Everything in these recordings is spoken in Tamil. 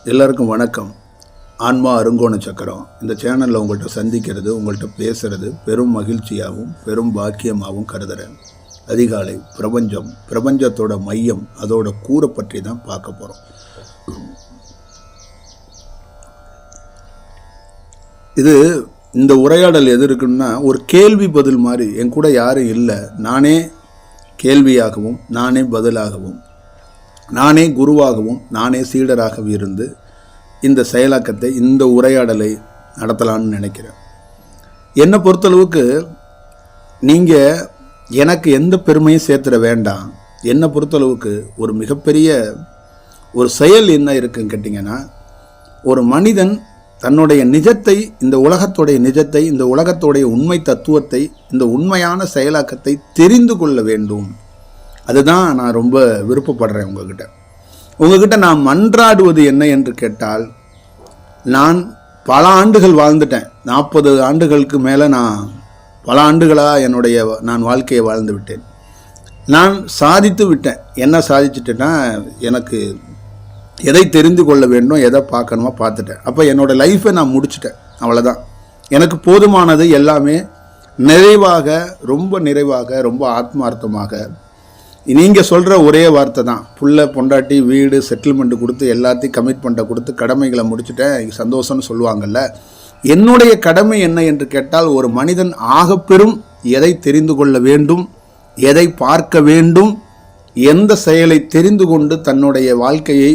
எல்லாருக்கும் வணக்கம். ஆன்மா அருங்கோண சக்கரம். இந்த சேனலில் உங்கள்கிட்ட சந்திக்கிறது, உங்கள்கிட்ட பேசுகிறது பெரும் மகிழ்ச்சியாகவும் பெரும் பாக்கியமாகவும் கருதுகிறேன். அதிகாலை பிரபஞ்சத்தோட மையம், அதோட கூரை பற்றி தான் பார்க்க போகிறோம். இந்த உரையாடல் எது இருக்குன்னா, ஒரு கேள்வி பதில் மாதிரி. என் கூட யாரும் இல்லை, நானே கேள்வியாகவும் நானே பதிலாகவும் நானே குருவாகவும் நானே சீடராகவும் இருந்து இந்த செயலாக்கத்தை, இந்த உரையாடலை நடத்தலான்னு நினைக்கிறேன். என்னை பொறுத்தளவுக்கு நீங்கள் எனக்கு எந்த பெருமையும் சேர்த்துட வேண்டாம். என்னை பொறுத்தளவுக்கு ஒரு மிகப்பெரிய ஒரு செயல் என்ன இருக்குன்னு கேட்டிங்கன்னா, ஒரு மனிதன் தன்னுடைய நிஜத்தை, இந்த உலகத்துடைய நிஜத்தை, இந்த உலகத்துடைய உண்மை தத்துவத்தை, இந்த உண்மையான செயலாக்கத்தை தெரிந்து கொள்ள வேண்டும். அதுதான் நான் ரொம்ப விருப்பப்படுறேன். உங்ககிட்ட நான் மன்றாடுவது என்ன என்று கேட்டால், நான் பல ஆண்டுகள் வாழ்ந்துட்டேன். 40 ஆண்டுகளுக்கு மேலே நான் பல ஆண்டுகளாக நான் வாழ்க்கையை வாழ்ந்து விட்டேன். நான் சாதித்து விட்டேன். என்ன சாதிச்சுட்டேன்னா, எனக்கு எதை தெரிந்து கொள்ள வேண்டும், எதை பார்க்கணுமோ பார்த்துட்டேன். அப்போ என்னோடய லைஃப்பை நான் முடிச்சுட்டேன். அவ்வளோதான். எனக்கு போதுமானது எல்லாமே நிறைவாக, ரொம்ப நிறைவாக, ரொம்ப ஆத்மார்த்தமாக. நீங்கள் சொல்கிற ஒரே வார்த்தை தான், புள்ள பொண்டாட்டி வீடு செட்டில்மெண்ட்டு கொடுத்து எல்லாத்தையும் கமிட்மெண்ட்டை கொடுத்து கடமைகளை முடிச்சுட்டேன், சந்தோஷம்னு சொல்லுவாங்கள்ல. என்னுடைய கடமை என்ன என்று கேட்டால், ஒரு மனிதன் ஆகப்பெரும் எதை தெரிந்து கொள்ள வேண்டும், எதை பார்க்க வேண்டும், எந்த செயலை தெரிந்து கொண்டு தன்னுடைய வாழ்க்கையை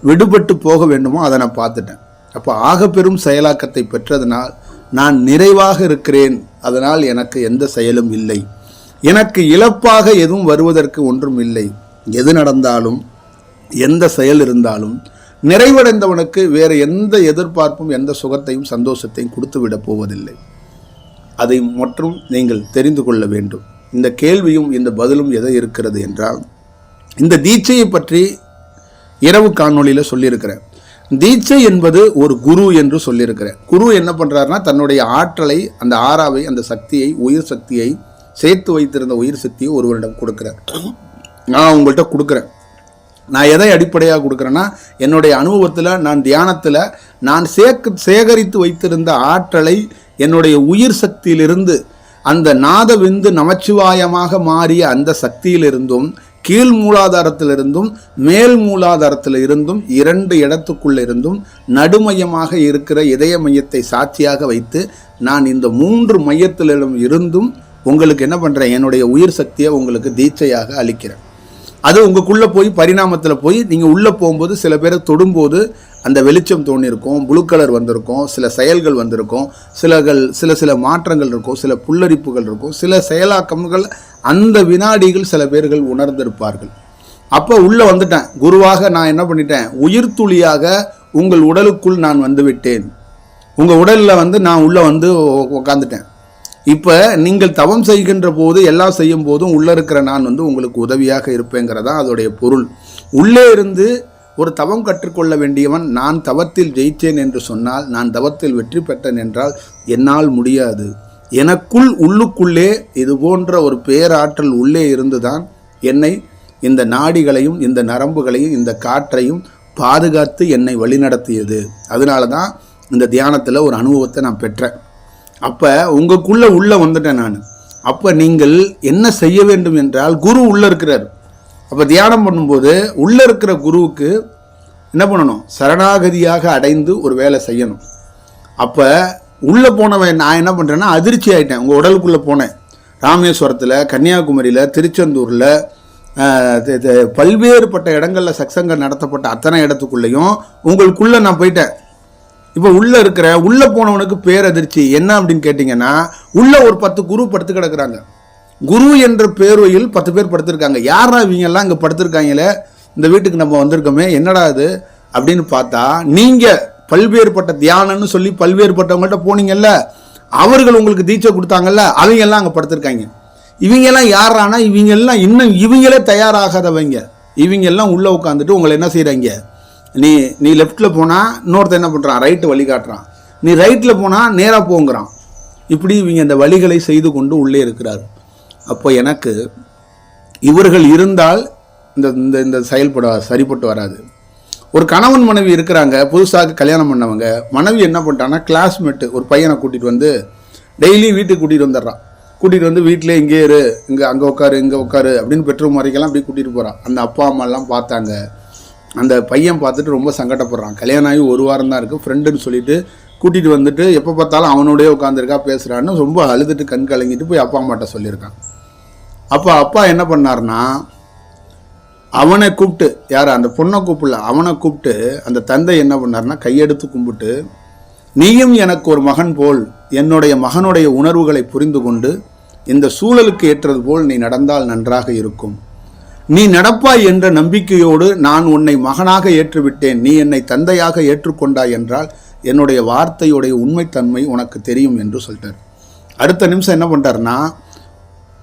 விடுபட்டு போக வேண்டுமோ அதை நான் பார்த்துட்டேன். அப்போ ஆகப்பெரும் செயலாக்கத்தை பெற்றதனால் நான் நிறைவாக இருக்கிறேன். அதனால் எனக்கு எந்த செயலும் இல்லை. எனக்கு இழப்பாக எதுவும் வருவதற்கு ஒன்றும் இல்லை. எது நடந்தாலும், எந்த செயல் இருந்தாலும் நிறைவடைந்தவனுக்கு வேறு எந்த எதிர்பார்ப்பும் எந்த சுகத்தையும் சந்தோஷத்தையும் கொடுத்து விட போவதில்லை. அதை மற்றும் நீங்கள் தெரிந்து கொள்ள வேண்டும். இந்த கேள்வியும் இந்த பதிலும் எதை இருக்கிறது என்றால், இந்த தீட்சையை பற்றி இரவு காணொளியில் சொல்லியிருக்கிறேன். தீட்சை என்பது ஒரு குரு என்று சொல்லியிருக்கிறேன். குரு என்ன பண்ணுறாருன்னா, தன்னுடைய ஆற்றலை, அந்த ஆறாவை, அந்த சக்தியை, உயிர் சக்தியை, சேர்த்து வைத்திருந்த உயிர் சக்தியை ஒருவரிடம் கொடுக்குறேன். நான் உங்கள்கிட்ட கொடுக்குறேன். நான் எதை அடிப்படையாக கொடுக்குறேன்னா, என்னுடைய அனுபவத்தில், நான் தியானத்தில் நான் சேகரித்து வைத்திருந்த ஆற்றலை என்னுடைய உயிர் சக்தியிலிருந்து, அந்த நாதவிந்து நமச்சிவாயமாக மாறிய அந்த சக்தியிலிருந்தும், கீழ் மூலாதாரத்திலிருந்தும் மேல் மூலாதாரத்தில் இருந்தும், 2 இடத்துக்குள்ளே இருந்தும் நடுமையமாக இருக்கிற இதய மையத்தை சாட்சியாக வைத்து, நான் இந்த 3 மையத்திலும் இருந்தும் உங்களுக்கு என்ன பண்ணுறேன், என்னுடைய உயிர் சக்தியை உங்களுக்கு தீட்சையாக அளிக்கிறேன். அது உங்களுக்குள்ளே போய் பரிணாமத்தில் போய் நீங்கள் உள்ளே போகும்போது, சில பேரை தொடும்போது அந்த வெளிச்சம் தோணியிருக்கும், ப்ளூ கலர் வந்திருக்கும், சில செயல்கள் வந்திருக்கும், சில மாற்றங்கள் இருக்கும், சில புல்லரிப்புகள் இருக்கும், சில செயலாக்கங்கள் அந்த வினாடிகள் சில பேர்கள் உணர்ந்திருப்பார்கள். அப்போ உள்ளே வந்துட்டேன். குருவாக நான் என்ன பண்ணிட்டேன், உயிர் துளியாக உங்கள் உடலுக்குள் நான் வந்து விட்டேன். உங்கள் உடலில் நான் உள்ளே உட்காந்துட்டேன். இப்போ நீங்கள் தவம் செய்கின்ற போது, எல்லாம் செய்யும் போதும் உள்ளே இருக்கிற நான் உங்களுக்கு உதவியாக இருப்பேங்கிறதா அதோடைய பொருள். உள்ளே இருந்து ஒரு தவம் கற்றுக்கொள்ள வேண்டியவன், நான் தவத்தில் ஜெயித்தேன் என்று சொன்னால், நான் தவத்தில் வெற்றி பெற்றேன் என்றால் என்னால் முடியாது. எனக்குள் உள்ளுக்குள்ளே இது போன்ற ஒரு பேராற்றல் உள்ளே இருந்துதான் என்னை, இந்த நாடிகளையும் இந்த நரம்புகளையும் இந்த காற்றையும் பாதுகாத்து என்னை வழிநடத்தியது. அதனால தான் இந்த தியானத்தில் ஒரு அனுபவத்தை நான் பெற்றேன். அப்போ உள்ளே வந்துட்டேன் நான். அப்போ நீங்கள் என்ன செய்ய வேண்டும் என்றால், குரு உள்ளே இருக்கிறார். அப்போ தியானம் பண்ணும்போது உள்ளே இருக்கிற குருவுக்கு என்ன பண்ணணும், சரணாகதியாக அடைந்து ஒரு வேலை செய்யணும். அப்போ உள்ளே போனவன் நான் என்ன பண்ணுறேன்னா, அதிர்ச்சி ஆகிட்டேன். உங்கள் உடலுக்குள்ளே போனேன். ராமேஸ்வரத்தில், கன்னியாகுமரியில், திருச்செந்தூரில், பல்வேறுபட்ட இடங்களில் சத்சங்கம் நடத்தப்பட்ட அத்தனை இடத்துக்குள்ளேயும் உங்களுக்குள்ளே நான் போயிட்டேன். இப்போ உள்ளே போனவனுக்கு பேரதிர்ச்சி என்ன அப்படின்னு கேட்டிங்கன்னா, உள்ளே ஒரு 10 குரு படுத்து கிடக்குறாங்க. குரு என்ற பேர்வையில் 10 பேர் படுத்திருக்காங்க. யாரா இவங்கெல்லாம் இங்கே படுத்திருக்காங்களே, இந்த வீட்டுக்கு நம்ம வந்திருக்கோமே, என்னடா இது அப்படின்னு பார்த்தா, நீங்கள் பல்வேறுபட்ட தியானம்னு சொல்லி பல்வேறுபட்டவங்கள்ட்ட போனீங்கல்ல, அவர்கள் உங்களுக்கு தீட்சை கொடுத்தாங்கல்ல, அவங்கெல்லாம் அங்கே படுத்திருக்காங்க. இவங்கெல்லாம் யாரானா, இவங்கெல்லாம் இன்னும் இவங்களே தயாராகாதவங்க. இவங்கெல்லாம் உள்ளே உட்காந்துட்டு உங்களை என்ன செய்கிறாங்க, நீ லெஃப்ட்டில் போனால் இன்னொருத்த என்ன பண்ணுறான், ரைட்டு வழி காட்டுறான். நீ ரைட்டில் போனால் நேராக போங்கிறான். இப்படி இவங்க இந்த வழிகளை செய்து கொண்டு உள்ளே இருக்கிறார். அப்போ எனக்கு இவர்கள் இருந்தால் இந்த இந்த சரிப்பட்டு வராது. ஒரு கணவன் மனைவி இருக்கிறாங்க, புதுசாக கல்யாணம் பண்ணவங்க. மனைவி என்ன பண்ணிட்டாங்கன்னா கிளாஸ்மேட்டு ஒரு பையனை கூட்டிகிட்டு வந்து டெய்லி வீட்டுக்கு கூட்டிகிட்டு வந்துடுறான். கூட்டிகிட்டு வந்து வீட்டிலே இங்கே இரு, இங்கே அங்கே உட்காரு, இங்கே உட்காரு அப்படின்னு பெட்ரூம் வரைக்கெல்லாம் அப்படி கூட்டிகிட்டு போகிறான். அந்த அப்பா அம்மாலாம் பார்த்தாங்க. அந்த பையன் பார்த்துட்டு ரொம்ப சங்கடப்படுறான். கல்யாணம் ஆகி ஒரு வாரம் தான் இருக்குது, ஃப்ரெண்டுன்னு சொல்லிட்டு கூட்டிகிட்டு வந்துட்டு எப்போ பார்த்தாலும் அவனோடய உட்காந்துருக்கா பேசுகிறான்னு ரொம்ப அழுதுட்டு கண் கலங்கிட்டு போய் அப்பா அம்மாட்ட சொல்லியிருக்கான். அப்போ அப்பா என்ன பண்ணார்னா, அவனை கூப்பிட்டு, யார் அந்த பொண்ணை கூப்பிடல, அவனை கூப்பிட்டு அந்த தந்தை என்ன பண்ணார்னா கையெடுத்து கும்பிட்டு, நீயும் எனக்கு ஒரு மகன் போல் என்னுடைய மகனுடைய உணர்வுகளை புரிந்து கொண்டு இந்த சூழலுக்கு ஏற்றது போல் நீ நடந்தால் நன்றாக இருக்கும். நீ நடப்பாய் என்ற நம்பிக்கையோடு நான் உன்னை மகனாக ஏற்றுவிட்டேன், நீ என்னை தந்தையாக ஏற்றுக்கொண்டாய் என்றால் என்னுடைய வார்த்தையுடைய உண்மைத்தன்மை உனக்கு தெரியும் என்று சொல்லிட்டார். அடுத்த நிமிஷம் என்ன பண்ணிட்டார்னா,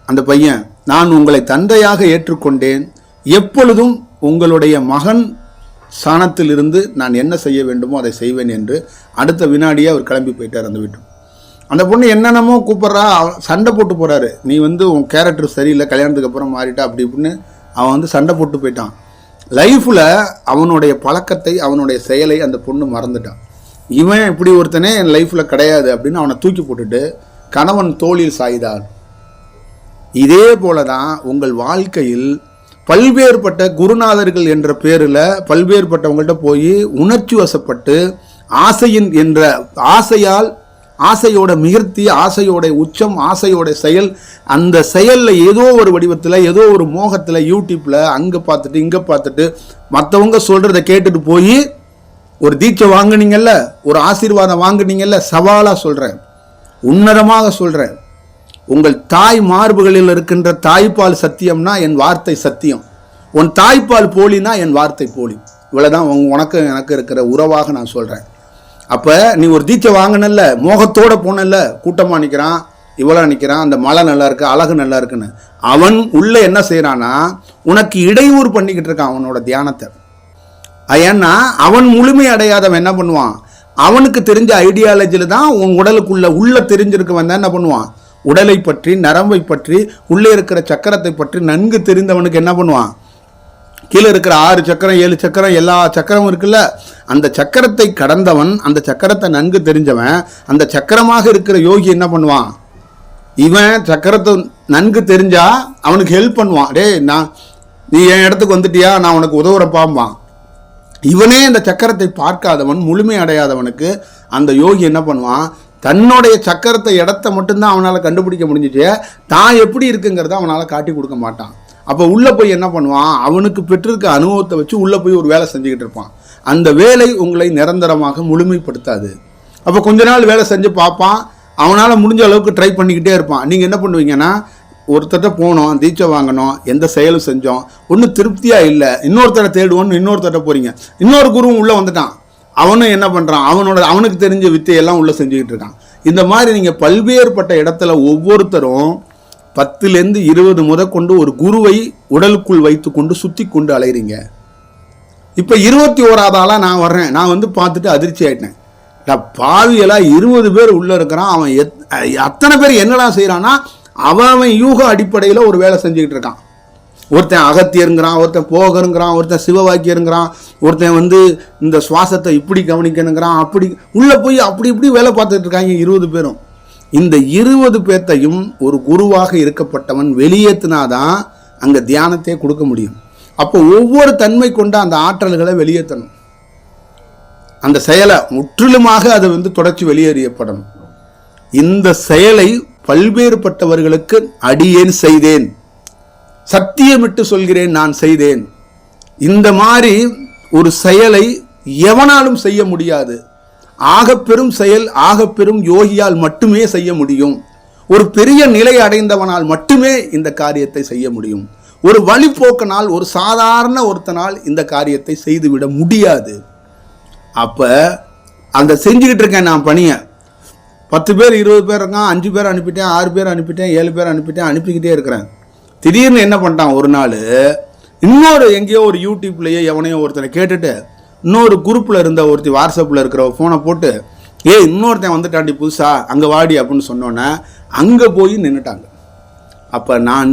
அந்த பையன், நான் உங்களை தந்தையாக ஏற்றுக்கொண்டேன், எப்பொழுதும் உங்களுடைய மகன் ஸ்தானத்தில் இருந்து நான் என்ன செய்ய வேண்டுமோ அதை செய்வேன் என்று அடுத்த வினாடியே அவர் கிளம்பி போயிட்டார் அந்த வீட்டு. அந்த பொண்ணு என்னென்னமோ கூப்பிட்றா, சண்டை போட்டு போகிறாரு, நீ வந்து உன் கேரக்டர் சரியில்லை, கல்யாணத்துக்கு அப்புறம் மாறிட்டா அப்படி இப்படின்னு அவன் வந்து சண்டை போட்டு போயிட்டான். லைஃப்பில் அவனுடைய பழக்கத்தை அவனுடைய செயலை அந்த பொண்ணு மறந்துட்டான். இவன் இப்படி ஒருத்தனே என் லைஃப்பில் கிடையாது அப்படின்னு அவனை தூக்கி போட்டுட்டு கணவன் தோளில் சாய்தான். இதே போல தான் உங்கள் வாழ்க்கையில் பல்வேறுபட்ட குருநாதர்கள் என்ற பேரில் பல்வேறுபட்டவங்கள்ட்ட போய் உணர்ச்சி வசப்பட்டு ஆசையின் என்ற ஆசையோட மிகுத்தி, ஆசையோட உச்சம், ஆசையோட செயல், அந்த செயலில் ஏதோ ஒரு வடிவத்தில் ஏதோ ஒரு மோகத்தில் யூடியூப்பில் அங்கே பார்த்துட்டு இங்கே பார்த்துட்டு மற்றவங்க சொல்கிறத கேட்டுட்டு போய் ஒரு தீட்சை வாங்குனீங்கல்ல, ஒரு ஆசீர்வாதம் வாங்குனீங்கல்ல, சவாலாக சொல்கிறேன், உன்னதமாக சொல்கிறேன், உங்கள் தாய் மார்புகளில் இருக்கின்ற தாய்ப்பால் சத்தியம்னா என் வார்த்தை சத்தியம், உன் தாய்ப்பால் போலினா என் வார்த்தை போலி. இவ்வளோதான் உனக்கு எனக்கு இருக்கிற உறவாக நான் சொல்கிறேன். அப்போ நீ ஒரு தீட்சை வாங்கினல்ல, மோகத்தோடு போனல்ல, கூட்டமாக நிற்கிறான், இவ்வளோ நிற்கிறான், அந்த மழை நல்லா இருக்கு, அழகு நல்லா இருக்குன்னு, அவன் உள்ளே என்ன செய்கிறான்னா உனக்கு இடையூறு பண்ணிக்கிட்டு இருக்கான் அவனோட தியானத்தை. ஏன்னா அவன் முழுமை அடையாதவன் என்ன பண்ணுவான், அவனுக்கு தெரிஞ்ச ஐடியாலஜியில் தான் உன் உடலுக்குள்ள தெரிஞ்சிருக்கவன் தான் என்ன பண்ணுவான், உடலை பற்றி, நரம்பை பற்றி, உள்ளே இருக்கிற சக்கரத்தை பற்றி நன்கு தெரிந்தவனுக்கு என்ன பண்ணுவான், கீழே இருக்கிற 6 சக்கரம் 7 சக்கரம் எல்லா சக்கரமும் இருக்குல்ல, அந்த சக்கரத்தை கடந்தவன், அந்த சக்கரத்தை நன்கு தெரிஞ்சவன், அந்த சக்கரமாக இருக்கிற யோகி என்ன பண்ணுவான், இவன் சக்கரத்தை நன்கு தெரிஞ்சா அவனுக்கு ஹெல்ப் பண்ணுவான். நீ என் இடத்துக்கு வந்துட்டியா, நான் உனக்கு உதவுறப்பாம்பான். இவனே இந்த சக்கரத்தை பார்க்காதவன், முழுமை அடையாதவனுக்கு அந்த யோகி என்ன பண்ணுவான், தன்னுடைய சக்கரத்தை இடத்த மட்டும்தான் அவனால் கண்டுபிடிக்க முடிஞ்சிச்சு, தான் எப்படி இருக்குங்கிறத அவனால் காட்டி கொடுக்க மாட்டான். அப்போ உள்ளே போய் என்ன பண்ணுவான், அவனுக்கு பெற்றிருக்க அனுபவத்தை வச்சு உள்ளே போய் ஒரு வேலை செஞ்சுக்கிட்டு இருப்பான். அந்த வேலை உங்களை நிரந்தரமாக முழுமைப்படுத்தாது. அப்போ கொஞ்ச நாள் வேலை செஞ்சு பார்ப்பான், அவனால் முடிஞ்ச அளவுக்கு ட்ரை பண்ணிக்கிட்டே இருப்பான். நீங்கள் என்ன பண்ணுவீங்கன்னா, ஒருத்தட்ட போனோம், தீட்சை வாங்கணும், எந்த செயலும் செஞ்சோம், ஒன்றும் திருப்தியாக இல்லை, இன்னொருத்தரை தேடுவோன்னு இன்னொருத்தட்ட போகிறீங்க, இன்னொரு குருவும் உள்ளே வந்துட்டான், அவனும் என்ன பண்ணுறான், அவனுக்கு தெரிஞ்ச வித்தையெல்லாம் உள்ளே செஞ்சுக்கிட்டு இருக்கான். இந்த மாதிரி நீங்கள் பல்வேறுபட்ட இடத்துல ஒவ்வொருத்தரும் 10லேருந்து 20 முதற்கொண்டு ஒரு குருவை உடலுக்குள் வைத்து கொண்டு சுற்றி கொண்டு அலைகிறீங்க. இப்போ 21வது ஆளாக நான் வர்றேன், நான் வந்து பார்த்துட்டு அதிர்ச்சி ஆகிட்டேன். பாவியெல்லாம் 20 பேர் உள்ளே இருக்கிறான், அவன் அத்தனை பேர் என்னடா செய்கிறான்னா அவன் யூக அடிப்படையில் ஒரு வேலை செஞ்சுக்கிட்டு இருக்கான். ஒருத்தன் அகத்தியருங்கிறான், ஒருத்தன் போகருங்கிறான், ஒருத்தன் சிவவாக்கியருங்கிறான், ஒருத்தன் வந்து இந்த சுவாசத்தை இப்படி கவனிக்கணுங்கிறான், அப்படி உள்ளே போய் அப்படி இப்படி வேலை பார்த்துட்டு இருக்காங்க 20 பேரும். இந்த 20 பேர்த்தையும் ஒரு குருவாக இருக்கப்பட்டவன் வெளியேற்றினாதான் அங்கே தியானத்தை கொடுக்க முடியும். அப்போ ஒவ்வொரு தன்மை கொண்ட அந்த ஆற்றல்களை வெளியேற்றணும், அந்த செயலை முற்றிலுமாக அதை வந்து தொடர்ச்சி வெளியேறியப்படணும். இந்த செயலை பல்வேறுபட்டவர்களுக்கு அடியேன் செய்தேன், சத்தியமிட்டு சொல்கிறேன் நான் செய்தேன். இந்த மாதிரி ஒரு செயலை எவனாலும் செய்ய முடியாது. ஆகப்பெரும் செயல் ஆகப்பெரும் யோகியால் மட்டுமே செய்ய முடியும். ஒரு பெரிய நிலை அடைந்தவனால் மட்டுமே இந்த காரியத்தை செய்ய முடியும். ஒரு வழிபோக்கனால், ஒரு சாதாரண ஒருத்தனால் இந்த காரியத்தை செய்துவிட முடியாது. அப்போ அந்த செஞ்சுக்கிட்டு இருக்கேன் நான் பணியை, 10 பேர் 20 பேர் இருக்கான், 5 பேர் அனுப்பிட்டேன், 6 பேர் அனுப்பிட்டேன், 7 பேர் அனுப்பிட்டேன், அனுப்பிக்கிட்டே இருக்கிறேன். திடீர்னு என்ன பண்ணிட்டான், ஒரு நாள் இன்னொரு எங்கேயோ ஒரு யூடியூப்லேயே எவனையோ ஒருத்தனை கேட்டுட்டு இன்னொரு குரூப்பில் இருந்த ஒருத்தி வாட்ஸ்அப்பில் இருக்கிற ஃபோனை போட்டு, இன்னொருத்தன் வந்துட்டாண்டி புதுசா, அங்கே வாடி அப்படின்னு சொன்னோன்னே அங்கே போய் நின்றுட்டாங்க. அப்போ நான்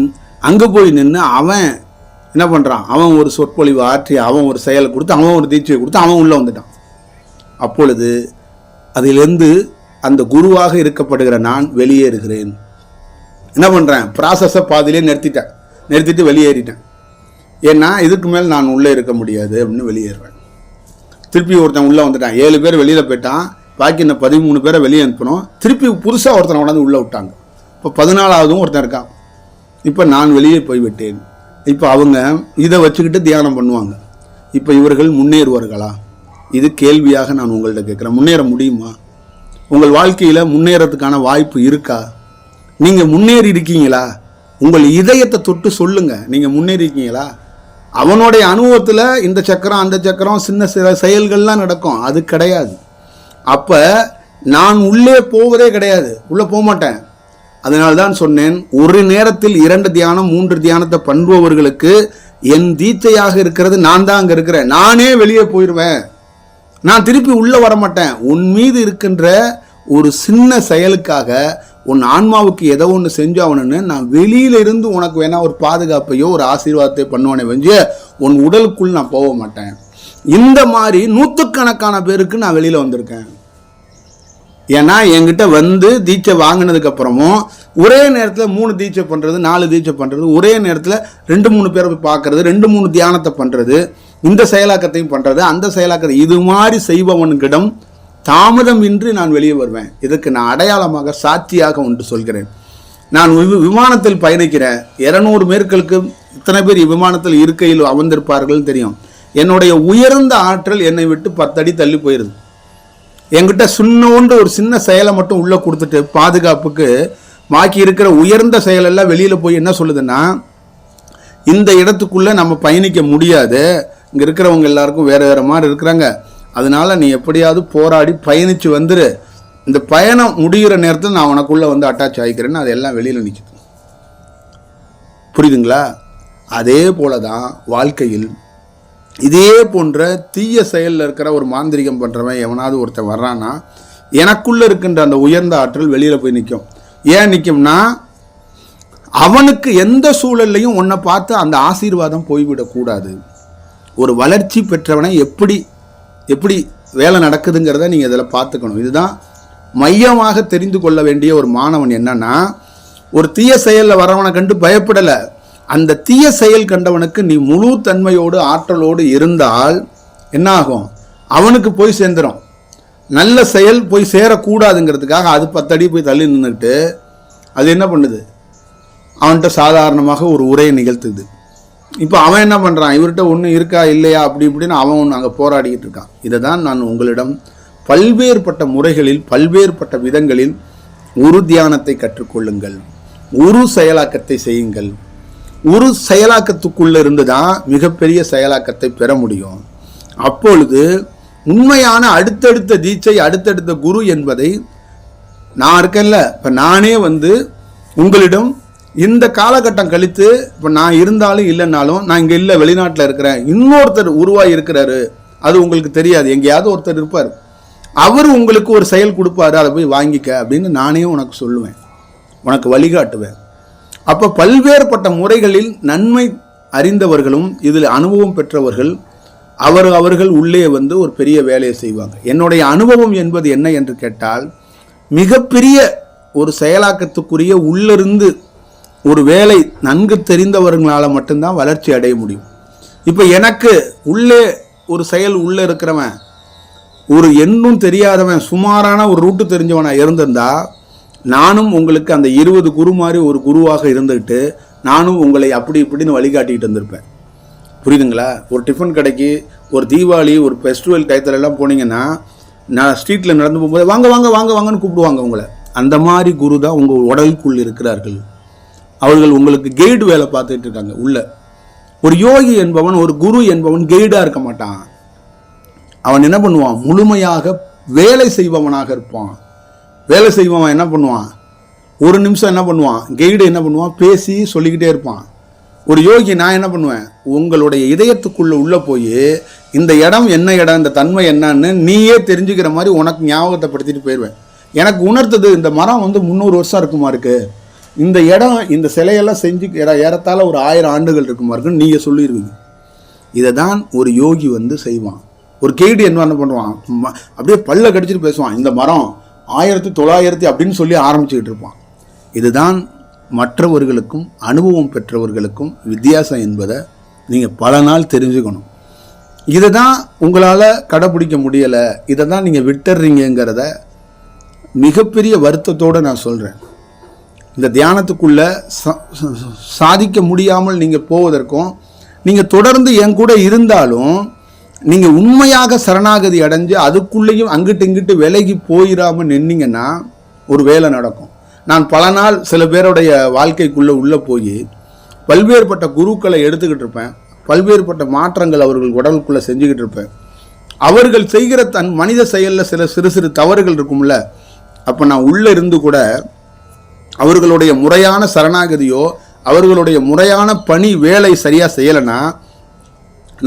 அங்கே போய் நின்று அவன் என்ன பண்ணுறான், அவன் ஒரு சொற்பொழிவு ஆற்றி அவன் ஒரு செயலை கொடுத்து அவன் ஒரு தீட்சையை கொடுத்து அவன் உள்ளே வந்துட்டான். அப்பொழுது அதிலிருந்து அந்த குருவாக இருக்கப்படுகிற நான் வெளியேறுகிறேன். என்ன பண்ணுறேன், ப்ராசஸை பாதியிலே நிறுத்திட்டு வெளியேறிட்டேன். ஏன்னா இதுக்கு மேல் நான் உள்ளே இருக்க முடியாது அப்படின்னு வெளியேறுறேன். திருப்பி ஒருத்தன் உள்ளே வந்துட்டான், 7 பேர் வெளியில் போயிட்டான், பாக்கி இந்த 13 பேரை வெளியே அனுப்பணும். திருப்பி புதுசாக ஒருத்தனை கொண்டாந்து உள்ளே விட்டாங்க. இப்போ 14ஆவதும் ஒருத்தன் இருக்கான். இப்போ நான் வெளியே போய்விட்டேன். இப்போ அவங்க இதை வச்சுக்கிட்டு தியானம் பண்ணுவாங்க. இப்போ இவர்கள் முன்னேறுவார்களா? இது கேள்வியாக நான் உங்கள்கிட்ட கேட்குறேன். முன்னேற முடியுமா? உங்கள் வாழ்க்கையில் முன்னேறதுக்கான வாய்ப்பு இருக்கா? நீங்கள் முன்னேறி இருக்கீங்களா? உங்கள் இதயத்தை தொட்டு சொல்லுங்கள், நீங்கள் முன்னேறி இருக்கீங்களா? அவனுடைய அனுபவத்தில் இந்த சக்கரம் அந்த சக்கரம் சின்ன சில செயல்கள்லாம் நடக்கும், அது கிடையாது. அப்போ நான் உள்ளே போவதே கிடையாது, உள்ளே போக மாட்டேன். அதனால்தான் சொன்னேன், ஒரு நேரத்தில் 2 தியானம் 3 தியானத்தை பண்ணுபவர்களுக்கு என் தீட்சையாக இருக்கிறது நான் தான் அங்கே இருக்கிறேன். நானே வெளியே போயிடுவேன், நான் திருப்பி உள்ளே வரமாட்டேன். உன் மீது இருக்கின்ற ஒரு சின்ன செயலுக்காக உன் ஆன்மாவுக்கு ஏதோ ஒன்று செஞ்சாவணுன்னு நான் வெளியிலிருந்து உனக்கு வேணா ஒரு பாதுகாப்பையோ ஒரு ஆசீர்வாதத்தை பண்ணுவானே வெஞ்சு உன் உடலுக்குள் நான் போக மாட்டேன். இந்த மாதிரி 100கணக்கான பேருக்கு நான் வெளியில் வந்திருக்கேன். ஏன்னா என்கிட்ட வந்து தீட்சை வாங்கினதுக்கு அப்புறமும் ஒரே நேரத்தில் 3 தீட்சை பண்ணுறது 4 தீட்சை பண்ணுறது, ஒரே நேரத்தில் 2-3 பேரை போய் பார்க்கறது, 2-3 தியானத்தை பண்ணுறது, இந்த செயலாக்கத்தையும் பண்ணுறது, அந்த செயலாக்கத்தை, இது மாதிரி செய்பவனுக்கிடம் தாமதம் இன்றி நான் வெளியே வருவேன். இதுக்கு நான் அடையாளமாக சாட்சியாக ஒன்று சொல்கிறேன். நான் விமானத்தில் பயணிக்கிறேன். 200 பேர்களுக்கு இத்தனை பேர் விமானத்தில் இருக்கையில் அமர்ந்திருப்பார்கள் தெரியும். என்னுடைய உயர்ந்த ஆற்றல் என்னை விட்டு 10 அடி தள்ளி போயிடுது. என்கிட்ட சின்னோண்டு ஒரு சின்ன செயலை மட்டும் உள்ளே கொடுத்துட்டு பாதுகாப்புக்கு பாக்கி இருக்கிற உயர்ந்த செயலெல்லாம் வெளியில் போய் என்ன சொல்லுதுன்னா, இந்த இடத்துக்குள்ளே நம்ம பயணிக்க முடியாது, இங்கே இருக்கிறவங்க எல்லாருக்கும் வேறு வேறு மாதிரி இருக்கிறாங்க, அதனால நீ எப்படியாவது போராடி பயணித்து வந்துரு, இந்த பயணம் முடிகிற நேரத்தில் நான் உனக்குள்ளே வந்து அட்டாச் ஆகிக்கிறேன்னு அது எல்லாம் வெளியில் நிற்குது. புரியுதுங்களா? அதே போல தான் வாழ்க்கையில் இதே போன்ற தீய செயலில் இருக்கிற ஒரு மாந்திரிகம் பண்ணுறவன் எவனாவது ஒருத்தன் வர்றான்னா எனக்குள்ளே இருக்கின்ற அந்த உயர்ந்த ஆற்றல் வெளியில் போய் நிற்கும். ஏன் நிற்கும்னா, அவனுக்கு எந்த சூழல்லையும் உன்னை பார்த்து அந்த ஆசீர்வாதம் போய்விடக்கூடாது. ஒரு வளர்ச்சி பெற்றவனை எப்படி வேலை நடக்குதுங்கிறத நீங்கள் இதில் பார்த்துக்கணும். இதுதான் மையமாக தெரிந்து கொள்ள வேண்டிய ஒரு மாணவன். என்னன்னா, ஒரு தீய செயலில் வரவனை கண்டு பயப்படலை, அந்த தீய செயல் கண்டவனுக்கு நீ முழு தன்மையோடு ஆற்றலோடு இருந்தால் என்ன ஆகும், அவனுக்கு போய் சேர்ந்துடும். நல்ல செயல் போய் சேரக்கூடாதுங்கிறதுக்காக அது 10 அடி போய் தள்ளி நின்றுட்டு அது என்ன பண்ணுது, அவன்கிட்ட சாதாரணமாக ஒரு உரையை நிகழ்த்துது. இப்போ அவன் என்ன பண்ணுறான், இவர்கிட்ட ஒன்று இருக்கா இல்லையா அப்படி இப்படின்னு அவன் ஒன்று அங்கே போராடிக்கிட்டு இருக்கான். இதை தான் நான் உங்களிடம் பல்வேறுபட்ட முறைகளில் பல்வேறுபட்ட விதங்களில் ஒரு தியானத்தை கற்றுக்கொள்ளுங்கள், ஒரு செயலாக்கத்தை செய்யுங்கள். ஒரு செயலாக்கத்துக்குள்ளே இருந்து தான் மிகப்பெரிய செயலாக்கத்தை பெற முடியும். அப்பொழுது உண்மையான அடுத்தடுத்த தீட்சை அடுத்தடுத்த குரு என்பதை நான் இருக்கேன்ல, இப்போ நானே வந்து உங்களிடம் இந்த காலகட்டம் கழித்து இப்போ நான் இருந்தாலும் இல்லைன்னாலும் நான் இங்கே இல்லை வெளிநாட்டில் இருக்கிறேன், இன்னொருத்தர் உருவாகி இருக்கிறாரு, அது உங்களுக்கு தெரியாது, எங்கேயாவது ஒருத்தர் இருப்பார், அவர் உங்களுக்கு ஒரு செயல் கொடுப்பாரு, அதை போய் வாங்கிக்க அப்படின்னு நானே உனக்கு சொல்லுவேன், உனக்கு வழிகாட்டுவேன். அப்போ பல்வேறுபட்ட முறைகளில் நன்மை அறிந்தவர்களும் இதில் அனுபவம் பெற்றவர்கள் அவர்கள் உள்ளே வந்து ஒரு பெரிய வேலையை செய்வாங்க. என்னுடைய அனுபவம் என்பது என்ன என்று கேட்டால், மிகப்பெரிய ஒரு செயலாக்கத்துக்குரிய உள்ளிருந்து ஒரு வேலை நன்கு தெரிந்தவர்களால் மட்டும்தான் வளர்ச்சி அடைய முடியும். இப்போ எனக்கு உள்ளே ஒரு செயல் உள்ளே இருக்கிறவன் ஒரு எண்ணும் தெரியாதவன் சுமாரான ஒரு ரூட்டு தெரிஞ்சவனாக இருந்திருந்தா நானும் உங்களுக்கு அந்த 20 குரு மாதிரி ஒரு குருவாக இருந்துக்கிட்டு நானும் உங்களை அப்படி இப்படின்னு வழிகாட்டிகிட்டு இருந்திருப்பேன். புரியுதுங்களா? ஒரு டிஃபன் கடைக்கு ஒரு தீபாவளி ஒரு ஃபெஸ்டிவல் டயத்துலலாம் போனீங்கன்னா நான் ஸ்ட்ரீட்டில் நடந்து போகும்போது வாங்க வாங்க வாங்க வாங்கன்னு கூப்பிடுவாங்க உங்களை. அந்த மாதிரி குரு தான் உங்கள் உடலுக்குள் இருக்கிறார்கள். அவர்கள் உங்களுக்கு கைடு வேலை பார்த்துட்டு இருக்காங்க உள்ள. ஒரு யோகி என்பவன் ஒரு குரு என்பவன் கைடாக இருக்க மாட்டான். அவன் என்ன பண்ணுவான், முழுமையாக வேலை செய்பவனாக இருப்பான். வேலை செய்பவன் என்ன பண்ணுவான், ஒரு நிமிஷம் என்ன பண்ணுவான், கைடு என்ன பண்ணுவான், பேசி சொல்லிக்கிட்டே இருப்பான். ஒரு யோகி நான் என்ன பண்ணுவேன், உங்களுடைய இதயத்துக்குள்ளே உள்ளே போய் இந்த இடம் என்ன இடம், இந்த தன்மை என்னன்னு நீயே தெரிஞ்சுக்கிற மாதிரி உனக்கு ஞாபகத்தை படுத்திட்டு போயிடுவேன். எனக்கு உணர்த்தது, இந்த மரம் வந்து 300 வருஷம் இருக்குமா இருக்குது, இந்த இடம் இந்த சிலையெல்லாம் செஞ்சு ஏறத்தாழ ஒரு 1000 ஆண்டுகள் இருக்குமா இருக்குன்னு நீங்கள் சொல்லிடுவீங்க. இதை தான் ஒரு யோகி வந்து செய்வான். ஒரு கேடி என்ன பண்ணுவான், அப்படியே பல்ல கடிச்சிட்டு பேசுவான், இந்த மரம் 1900 அப்படின்னு சொல்லி ஆரம்பிச்சுக்கிட்டு இருப்பான். இதுதான் மற்றவர்களுக்கும் அனுபவம் பெற்றவர்களுக்கும் வித்தியாசம் என்பதை நீங்கள் பல நாள் தெரிஞ்சுக்கணும். இதை தான் உங்களால் கடைப்பிடிக்க முடியலை, இதை தான் நீங்கள் விட்டுறீங்கிறத மிகப்பெரிய வருத்தத்தோடு நான் சொல்கிறேன். இந்த தியானத்துக்குள்ளே சாதிக்க முடியாமல் நீங்கள் போவதற்கும், நீங்கள் தொடர்ந்து என் கூட இருந்தாலும் நீங்கள் உண்மையாக சரணாகதி அடைஞ்சு அதுக்குள்ளேயும் அங்கிட்டு இங்கிட்டு விலகி போயிடாமல் நின்னீங்கன்னா ஒரு வேலை நடக்கும். நான் பல நாள் சில பேருடைய வாழ்க்கைக்குள்ளே உள்ளே போய் பல்வேறுபட்ட குருக்களை எடுத்துக்கிட்டு இருப்பேன், பல்வேறுபட்ட மாற்றங்கள் அவர்கள் உடலுக்குள்ளே செஞ்சுக்கிட்டு இருப்பேன். அவர்கள் செய்கிற தன் மனித செயலில் சில சிறு சிறு தவறுகள் இருக்கும்ல, அப்போ நான் உள்ளே இருந்து கூட அவர்களுடைய முறையான சரணாகதியோ அவர்களுடைய முறையான பணி வேலை சரியாக செய்யலைன்னா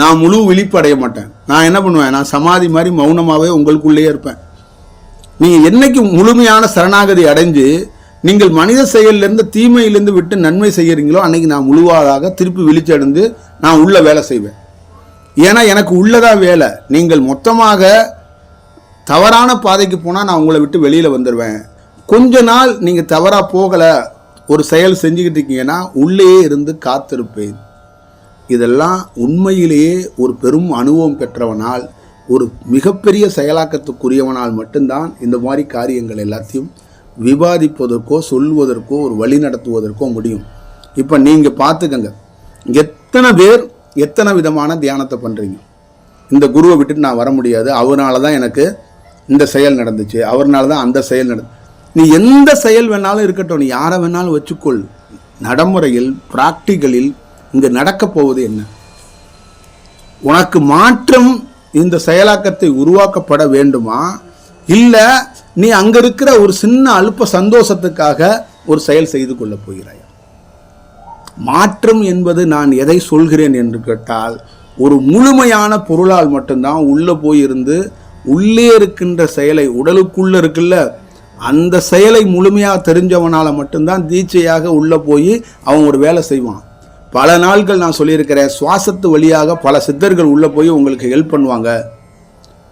நான் முழு விழிப்பு அடைய மாட்டேன். நான் என்ன பண்ணுவேன், நான் சமாதி மாதிரி மௌனமாகவே உங்களுக்குள்ளேயே இருப்பேன். நீங்கள் என்னைக்கு முழுமையான சரணாகதி அடைஞ்சு நீங்கள் மனித செயலிலிருந்து தீமையிலிருந்து விட்டு நன்மை செய்கிறீங்களோ அன்னைக்கு நான் முழுவாதாக திருப்பி விழிச்சடைந்து நான் உள்ள வேலை செய்வேன். ஏன்னா எனக்கு உள்ளதான் வேலை. நீங்கள் மொத்தமாக தவறான பாதைக்கு போனால் நான் உங்களை விட்டு வெளியில் வந்துடுவேன். கொஞ்ச நாள் நீங்கள் தவறாக போகலை, ஒரு செயல் செஞ்சுக்கிட்டு இருக்கீங்கன்னா உள்ளே இருந்து காத்திருப்பேன். இதெல்லாம் உண்மையிலேயே ஒரு பெரும் அனுபவம் பெற்றவனால், ஒரு மிகப்பெரிய செயலாக்கத்துக்குரியவனால் மட்டும்தான் இந்த மாதிரி காரியங்கள் எல்லாத்தையும் விவாதிப்பதற்கோ சொல்வதற்கோ ஒரு வழி நடத்துவதற்கோ முடியும். இப்போ நீங்கள் பார்த்துக்கங்க, எத்தனை பேர் எத்தனை விதமான தியானத்தை பண்ணுறீங்க. இந்த குருவை விட்டுட்டு நான் வர முடியாது, அவரால் தான் எனக்கு இந்த செயல் நடந்துச்சு, அவர்னால தான் அந்த செயல் நடந்து. நீ எந்த செயல் வேணாலும் இருக்கட்டும், நீ யாரை வேணாலும் வச்சுக்கொள். நடைமுறையில் பிராக்டிக்கலில் இங்கே நடக்க போவது என்ன? உனக்கு மாற்றம் இந்த செயலாக்கத்தை உருவாக்கப்பட வேண்டுமா, இல்லை நீ அங்கே இருக்கிற ஒரு சின்ன அல்ப சந்தோஷத்துக்காக ஒரு செயல் செய்து கொள்ள போகிறாய்? மாற்றம் என்பது நான் எதை சொல்கிறேன் என்று கேட்டால், ஒரு முழுமையான பொருளால் மட்டும்தான் உள்ளே போயிருந்து உள்ளே இருக்கின்ற செயலை, உடலுக்குள்ளே இருக்குல்ல அந்த செயலை முழுமையாக தெரிஞ்சவனால் மட்டும்தான் தீட்சையாக உள்ளே போய் அவன் ஒரு வேலை செய்வான். பல நாட்கள் நான் சொல்லியிருக்கிறேன், சுவாசத்து வழியாக பல சித்தர்கள் உள்ளே போய் உங்களுக்கு ஹெல்ப் பண்ணுவாங்க,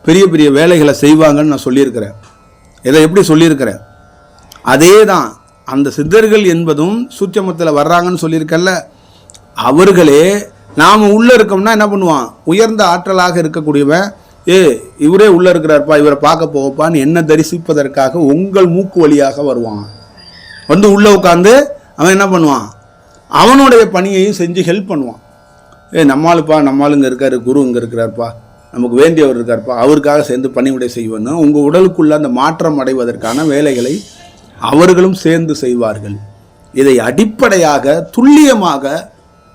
பெரிய பெரிய வேலைகளை செய்வாங்கன்னு நான் சொல்லியிருக்கிறேன். இதை எப்படி சொல்லியிருக்கிறேன்? அதே தான் அந்த சித்தர்கள் என்பதும் சூட்சமத்தில் வர்றாங்கன்னு சொல்லியிருக்கல, அவர்களே நாம் உள்ளே இருக்கோம்னா என்ன பண்ணுவான், உயர்ந்த ஆற்றலாக இருக்கக்கூடியவன், இவரே உள்ளே இருக்கிறார்ப்பா, இவரை பார்க்க போகப்பான்னு என்ன தரிசிப்பதற்காக உங்கள் மூக்கு வழியாக வருவான். வந்து உள்ளே உட்காந்து அவன் என்ன பண்ணுவான், அவனுடைய பணியையும் செஞ்சு ஹெல்ப் பண்ணுவான். நம்மளுப்பா, நம்மளுங்க இருக்காரு, குரு இங்கே இருக்கிறார்ப்பா, நமக்கு வேண்டியவர் இருக்கார்ப்பா, அவருக்காக சேர்ந்து பணிவிடை செய்வேன்னு உங்கள் உடலுக்குள்ள அந்த மாற்றம் அடைவதற்கான வேலைகளை அவர்களும் சேர்ந்து செய்வார்கள். இதை அடிப்படையாக துல்லியமாக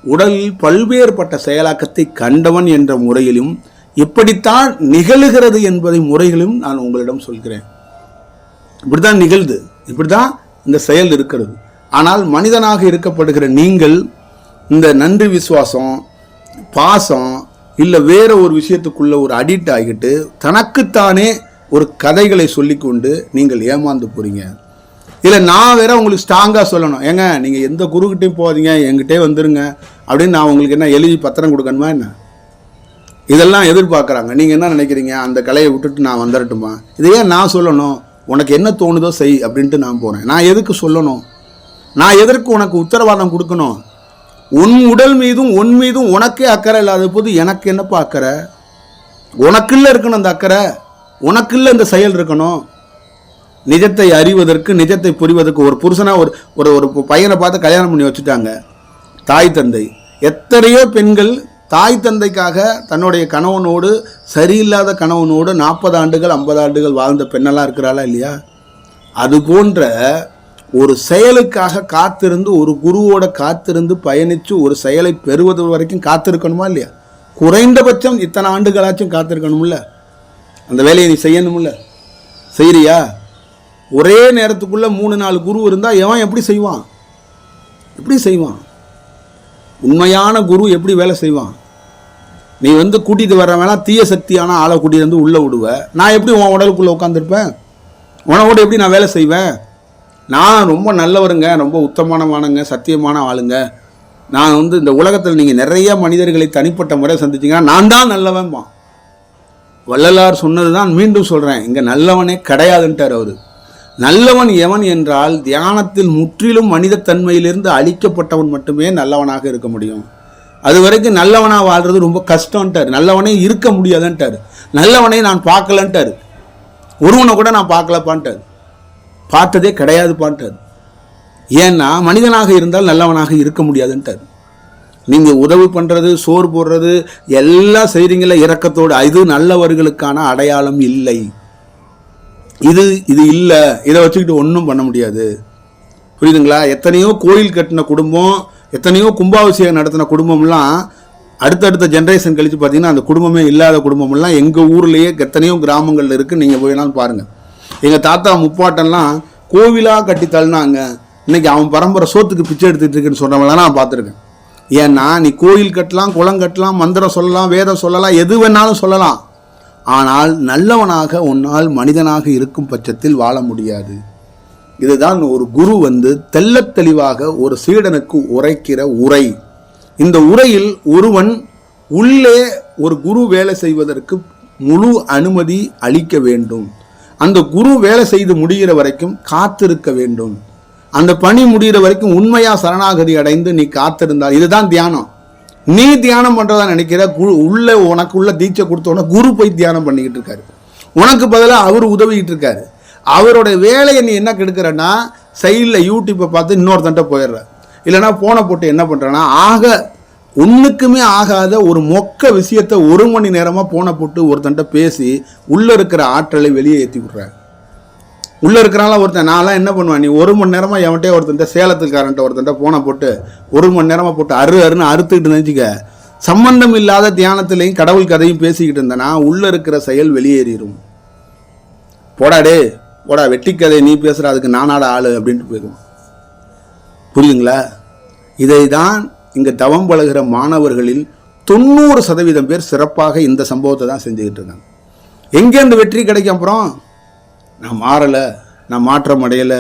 உடலில் பல்வேறுபட்ட செயலாக்கத்தை கண்டவன் என்ற முறையிலும் எப்படித்தான் நிகழுகிறது என்பதை முறைகளும் நான் உங்களிடம் சொல்கிறேன். இப்படித்தான் நிகழ்து, இப்படித்தான் இந்த செயல் இருக்கிறது. ஆனால் மனிதனாக இருக்கப்படுகிற நீங்கள் இந்த நன்றி விசுவாசம், பாசம், இல்லை வேற ஒரு விஷயத்துக்குள்ள ஒரு அடிக்ட் ஆகிட்டு தனக்குத்தானே ஒரு கதைகளை சொல்லிக்கொண்டு நீங்கள் ஏமாந்து போறீங்க. இல்லை நான் வேற உங்களுக்கு ஸ்ட்ராங்காக சொல்லணும், ஏங்க நீங்கள் எந்த குருக்கிட்டையும் போகாதீங்க, என்கிட்டே வந்துருங்க அப்படின்னு நான் உங்களுக்கு என்ன எழுதி பத்திரம் கொடுக்கணுமா என்ன? இதெல்லாம் எதிர்பார்க்குறாங்க. நீங்கள் என்ன நினைக்கிறீங்க, அந்த கலையை விட்டுட்டு நான் வந்துடட்டுமா? இதையே நான் சொல்லணும், உனக்கு என்ன தோணுதோ செய் அப்படின்ட்டு நான் போகிறேன். நான் எதுக்கு சொல்லணும்? நான் எதற்கு உனக்கு உத்தரவாதம் கொடுக்கணும்? உன் உடல் மீதும் உன் மீதும் உனக்கே அக்கறை இல்லாத போது எனக்கு என்னப்பா அக்கறை? உனக்குள்ள இருக்கணும் அந்த அக்கறை, உனக்குள்ள இந்த செயல் இருக்கணும். நிஜத்தை அறிவதற்கு, நிஜத்தை புரிவதற்கு ஒரு புருஷனா ஒரு ஒரு பையனை பார்த்து கல்யாணம் பண்ணி வச்சுட்டாங்க தாய் தந்தை. எத்தனையோ பெண்கள் தாய் தந்தைக்காக தன்னுடைய கணவனோடு, சரியில்லாத கணவனோடு 40 ஆண்டுகள் 50 ஆண்டுகள் வாழ்ந்த பெண்ணெல்லாம் இருக்கிறாளா இல்லையா? அது போன்ற ஒரு செயலுக்காக காத்திருந்து, ஒரு குருவோட காத்திருந்து பயணித்து ஒரு செயலை பெறுவது வரைக்கும் காத்திருக்கணுமா இல்லையா? குறைந்தபட்சம் இத்தனை ஆண்டுகளாச்சும் காத்திருக்கணும்ல. அந்த வேலையை நீ செய்யணும்ல. செய்யறியா? ஒரே நேரத்துக்குள்ள 3-4 குரு இருந்தால் எவன் எப்படி செய்வான்? எப்படி செய்வான்? உண்மையான குரு எப்படி வேலை செய்வான்? நீ வந்து கூட்டிகிட்டு வர்ற வேணா தீய சக்தியான ஆளை கூட்டிகிட்டு வந்து உள்ளே விடுவ. நான் எப்படி உன் உடலுக்குள்ளே உட்காந்துருப்பேன்? உனவோட எப்படி நான் வேலை செய்வேன்? நான் ரொம்ப நல்லவருங்க, ரொம்ப உத்தமமானவானுங்க, சத்தியமான ஆளுங்க, நான் இந்த உலகத்தில் நீங்கள் நிறைய மனிதர்களை தனிப்பட்ட முறை சந்திச்சிங்கன்னா நான் தான் நல்லவன்பான். வள்ளலார் சொன்னது தான் மீண்டும் சொல்கிறேன், இங்கே நல்லவனே கிடையாதுன்ட்டார் அவர். நல்லவன் எவன் என்றால் தியானத்தில் முற்றிலும் மனிதத்தன்மையிலிருந்து அழிக்கப்பட்டவன் மட்டுமே நல்லவனாக இருக்க முடியும். அது வரைக்கும் நல்லவனாக வாழ்றது ரொம்ப கஷ்டம்ட்டார். நல்லவனே இருக்க முடியாதுன்ட்டார். நல்லவனை நான் பார்க்கலன்ட்டார். ஒருவனை கூட நான் பார்க்கலப்பான்ட்டார். பார்த்ததே கிடையாதுப்பான்ட்டார். ஏன்னா மனிதனாக இருந்தால் நல்லவனாக இருக்க முடியாதுன்ட்டார். நீங்கள் உதவி பண்ணுறது, சோறு போடுறது எல்லாம் செய்கிறீங்கள இரக்கத்தோடு, இது நல்லவர்களுக்கான அடையாளம் இல்லை. இது இல்லை, இதை வச்சுக்கிட்டு ஒன்றும் பண்ண முடியாது. புரியுதுங்களா? எத்தனையோ கோயில் கட்டின குடும்பம், எத்தனையோ கும்பாபிஷேகம் நடத்தின குடும்பம்லாம் அடுத்தடுத்த ஜென்ரேஷன் கழித்து பார்த்தீங்கன்னா அந்த குடும்பமே இல்லாத குடும்பம்லாம் எங்கள் ஊர்லேயே எத்தனையோ கிராமங்களில் இருக்குது. நீங்கள் போயினாலும் பாருங்கள். எங்கள் தாத்தா முப்பாட்டெல்லாம் கோவிலாக கட்டி தள்ளினாங்க. இன்றைக்கி அவன் பரம்பரை சோத்துக்கு பிச்சை எடுத்துகிட்டு இருக்குன்னு சொன்னவங்களாம் நான் பார்த்துருக்கேன். ஏன்னா நீ கோயில் கட்டலாம், குளம் கட்டலாம், மந்திரம் சொல்லலாம், வேதம் சொல்லலாம், எது வேணாலும் சொல்லலாம். ஆனால் நல்லவனாக உன்னால் மனிதனாக இருக்கும் பட்சத்தில் வாழ முடியாது. இதுதான் ஒரு குரு தெள்ளத் தெளிவாக ஒரு சீடனுக்கு உரைக்கிற உரை. இந்த உரையில் ஒருவன் உள்ளே ஒரு குரு வேலை செய்வதற்கு முழு அனுமதி அளிக்க வேண்டும். அந்த குரு வேலை செய்து முடிகிற வரைக்கும் காத்திருக்க வேண்டும். அந்த பணி முடிகிற வரைக்கும் உண்மையா சரணாகதி அடைந்து நீ காத்திருந்தால், இதுதான் தியானம். நீ தியானம் பண்றதா நினைக்கிற, உள்ள உனக்கு உள்ள தீட்சை கொடுத்தோன்னா குரு போய் தியானம் பண்ணிக்கிட்டு இருக்காரு. உனக்கு பதிலாக அவர் உதவிக்கிட்டு இருக்காரு. அவருடைய வேலையை நீ என்ன கெடுக்கிறன்னா சைடில் யூடியூப்பை பார்த்து இன்னொருத்தன்ட்ட போயிடுற. இல்லைனா போனை போட்டு என்ன பண்ணுறேன்னா ஒன்றுக்குமே ஆகாத ஒரு மொக்க விஷயத்தை 1 மணி நேரமாக போனை போட்டு ஒருத்தன்ட்ட பேசி உள்ளே இருக்கிற ஆற்றலை வெளியே ஏற்றி விட்றாரு. உள்ளே இருக்கிறனால ஒருத்தன் நான்லாம் என்ன பண்ணுவேன், நீ 1 மணி நேரமாக எவன்ட்டே ஒருத்தன்ட்ட சேலத்துக்காரன்ட்ட ஒருத்தன்ட்ட போனை போட்டு 1 மணி நேரமாக போட்டு அருன்னு அறுத்துக்கிட்டு நினச்சிக்க, சம்பந்தம் இல்லாத தியானத்திலையும் கடவுள் கதையும் பேசிக்கிட்டு இருந்தேன்னா உள்ளே இருக்கிற செயல் வெளியேறிடும். போடாடே போடா, வெட்டி கதை நீ பேசுகிற, அதுக்கு நானாட ஆள் அப்படின்ட்டு போயிடுவோம். புரியுதுங்களா? இதை தான் இங்கே தவம் பழகிற மாணவர்களில் 90% பேர் சிறப்பாக இந்த சம்பவத்தை தான் செஞ்சுக்கிட்டு இருக்காங்க. எங்கேருந்து வெற்றி கிடைக்கும்? அப்புறம் நான் மாறலை, நான் மாற்றம் அடையலை,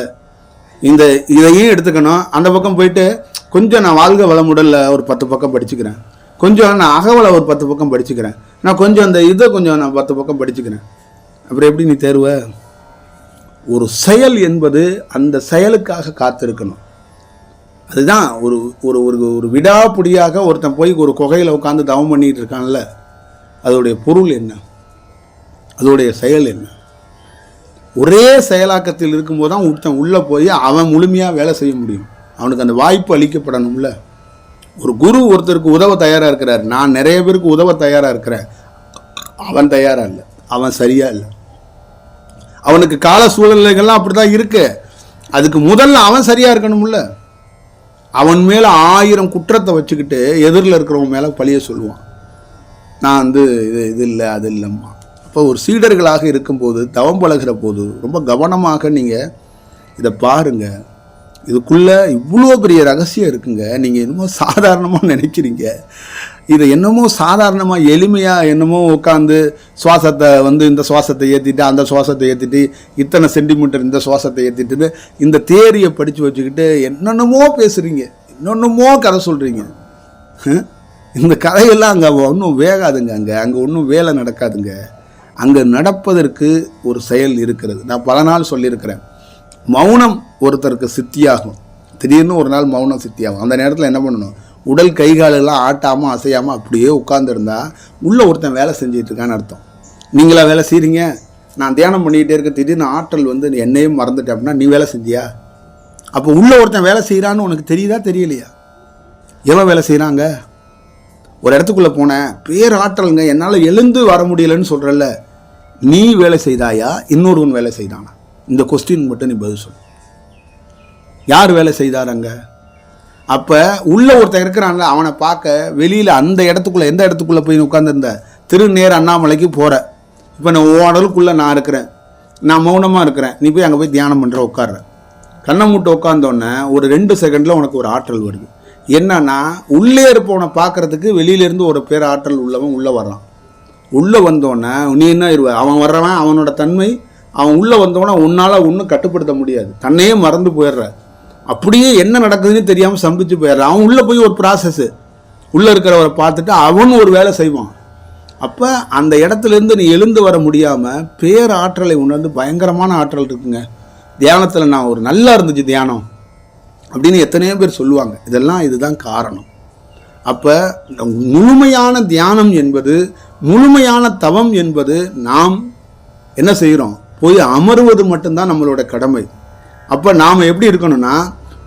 இதையும் எடுத்துக்கணும். அந்த பக்கம் போயிட்டு கொஞ்சம் நான் வாழ்க வளமுடலில் ஒரு 10 பக்கம் படிச்சுக்கிறேன், கொஞ்சம் நான் அகவலை ஒரு 10 பக்கம் படிச்சுக்கிறேன், நான் கொஞ்சம் கொஞ்சம் நான் 10 பக்கம் படிச்சுக்கிறேன். அப்புறம் எப்படி நீ தேர்வ? ஒரு செயல் என்பது அந்த செயலுக்காக காத்திருக்கணும். அதுதான் ஒரு ஒரு ஒரு விடாப்புடியாக ஒருத்தன் போய் ஒரு குகையில் உட்காந்து தவம் பண்ணிட்டு இருக்கான்ல, அதோடைய பொருள் என்ன, அதோடைய செயல் என்ன? ஒரே செயலாக்கத்தில் இருக்கும்போது தான் ஒருத்தன் உள்ளே போய் அவன் முழுமையாக வேலை செய்ய முடியும். அவனுக்கு அந்த வாய்ப்பு அளிக்கப்படணும்ல. ஒரு குரு ஒருத்தருக்கு உதவ தயாராக இருக்கிறார், நான் நிறைய பேருக்கு உதவ தயாராக இருக்கிறேன், அவன் தயாராக இல்லை, அவன் சரியா இல்லை. அவனுக்கு கால சூழ்நிலைகள்லாம் அப்படி தான் இருக்கு. அதுக்கு முதல்ல அவன் சரியாக இருக்கணும்ல. அவன் மேலே 1000 குற்றத்தை வச்சுக்கிட்டு எதிரில் இருக்கிறவன் மேலே பழிய சொல்லுவான். நான் இது இல்லை அது இல்லைம்மா. அப்போ ஒரு சீடர்களாக இருக்கும்போது, தவம் பழகிற போது ரொம்ப கவனமாக நீங்கள் இதை பாருங்கள். இதுக்குள்ளே இவ்வளோ பெரிய ரகசியம் இருக்குங்க. நீங்கள் என்னமோ சாதாரணமாக நினைக்கிறீங்க. இதை என்னமோ சாதாரணமாக எளிமையாக என்னமோ உட்காந்து சுவாசத்தை இந்த சுவாசத்தை ஏற்றிட்டு அந்த சுவாசத்தை ஏற்றிட்டு இத்தனை சென்டிமீட்டர் இந்த சுவாசத்தை ஏற்றிட்டு இந்த தேரியை படித்து வச்சுக்கிட்டு என்னென்னமோ பேசுகிறீங்க, என்னென்னமோ கதை சொல்கிறீங்க. இந்த கதையெல்லாம் அங்கே ஒன்றும் வேகாதுங்க. அங்கே ஒன்றும் வேலை நடக்காதுங்க. அங்கே நடப்பதற்கு ஒரு செயல் இருக்கிறது. நான் பல நாள் சொல்லியிருக்கிறேன், மௌனம் ஒருத்தருக்கு சித்தியாகும். திடீர்னு ஒரு நாள் மௌனம் சித்தியாகும். அந்த நேரத்தில் என்ன பண்ணணும்? உடல் கைகாலெல்லாம் ஆட்டாமல் அசையாமல் அப்படியே உட்காந்துருந்தா உள்ளே ஒருத்தன் வேலை செஞ்சிட்ருக்கான்னு அர்த்தம். நீங்களா வேலை செய்கிறீங்க? நான் தியானம் பண்ணிக்கிட்டே இருக்க, திடீர்னு ஆற்றல் என்னையும் மறந்துட்டேன் அப்படின்னா நீ வேலை செஞ்சியா? அப்போ உள்ளே ஒருத்தன் வேலை செய்கிறான்னு உனக்கு தெரியுதா தெரியலையா? எவ்வளோ வேலை செய்கிறாங்க? ஒரு இடத்துக்குள்ளே போனேன், பேர் ஆற்றலுங்க, என்னால் எழுந்து வர முடியலைன்னு சொல்கிறல்ல, நீ வேலை செய்தாயா இன்னொருவன் வேலை செய்தானா? இந்த கொஸ்டின் மட்டும் நீ பதில் சொல்லு. யார் வேலை செய்தாரங்க? அப்போ உள்ள ஒருத்தன் இருக்கிறான்ல, அவனை பார்க்க வெளியில் அந்த இடத்துக்குள்ளே எந்த இடத்துக்குள்ளே போய் உட்காந்துருந்த திருநேர் அண்ணாமலைக்கு போகிற. இப்போ நான் ஓடலுக்குள்ளே நான் இருக்கிறேன், நான் மௌனமாக இருக்கிறேன், நீ போய் அங்கே போய் தியானம் பண்ணுற உட்கார்ற. கண்ணை மூட்டை உட்காந்தோடனே ஒரு 2 செகண்டில் உனக்கு ஒரு ஆற்றல் வருது. என்னன்னா உள்ளே இருப்பவனை பார்க்குறதுக்கு வெளியிலேருந்து ஒரு பேர் ஆற்றல் உள்ளவன் உள்ளே வர்றான். உள்ளே வந்தோடனே நீ என்ன இருவ, அவன் வர்றவன் அவனோட தன்மை அவன் உள்ளே வந்தவனா உன்னால் ஒன்றும் கட்டுப்படுத்த முடியாது, தன்னையே மறந்து போயிடுற, அப்படியே என்ன நடக்குதுன்னு தெரியாமல் சம்பிச்சு போயிடுற. அவன் உள்ளே போய் ஒரு ப்ராசஸ்ஸு உள்ளே இருக்கிறவரை பார்த்துட்டு அவன் ஒரு வேலை செய்வான். அப்போ அந்த இடத்துலேருந்து நீ எழுந்து வர முடியாமல் பேர் ஆற்றலை உணர்ந்து பயங்கரமான ஆற்றல் இருக்குங்க தியானத்தில். நான் ஒரு நல்லா இருந்துச்சு தியானம் அப்படின்னு எத்தனையோ பேர் சொல்லுவாங்க. இதுதான் காரணம். அப்போ முழுமையான தியானம் என்பது, முழுமையான தவம் என்பது நாம் என்ன செய்கிறோம், போய் அமருவது மட்டும்தான் நம்மளோட கடமை. அப்போ நாம் எப்படி இருக்கணும்னா,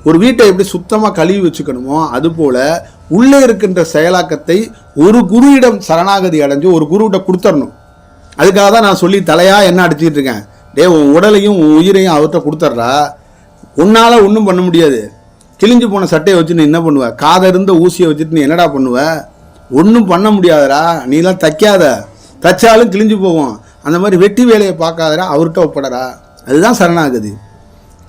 ஒரு வீட்டை எப்படி சுத்தமாக கழுவி வச்சுக்கணுமோ அதுபோல் உள்ளே இருக்கின்ற செயலாக்கத்தை ஒரு குருவிடம் சரணாகதி அடைஞ்சு ஒரு குருவிட்ட கொடுத்துடணும். அதுக்காக தான் நான் சொல்லி தலையாக என்ன அடிச்சுக்கிட்டு இருக்கேன், உன் உடலையும் உன் உயிரையும் அவர்கிட்ட கொடுத்துட்றா, உன்னால் ஒன்றும் பண்ண முடியாது. கிழிஞ்சு போன சட்டையை வச்சு நீ என்ன பண்ணுவ, காதை இருந்த ஊசியை வச்சுட்டு நீ என்னடா பண்ணுவ, ஒன்றும் பண்ண முடியாதரா, நீலாம் தைக்காத, தைச்சாலும் கிழிஞ்சு போவோம், அந்த மாதிரி வெட்டி வேலையை பார்க்காதரா, அவர்கிட்ட ஒப்படரா. அதுதான் சரணாகதி.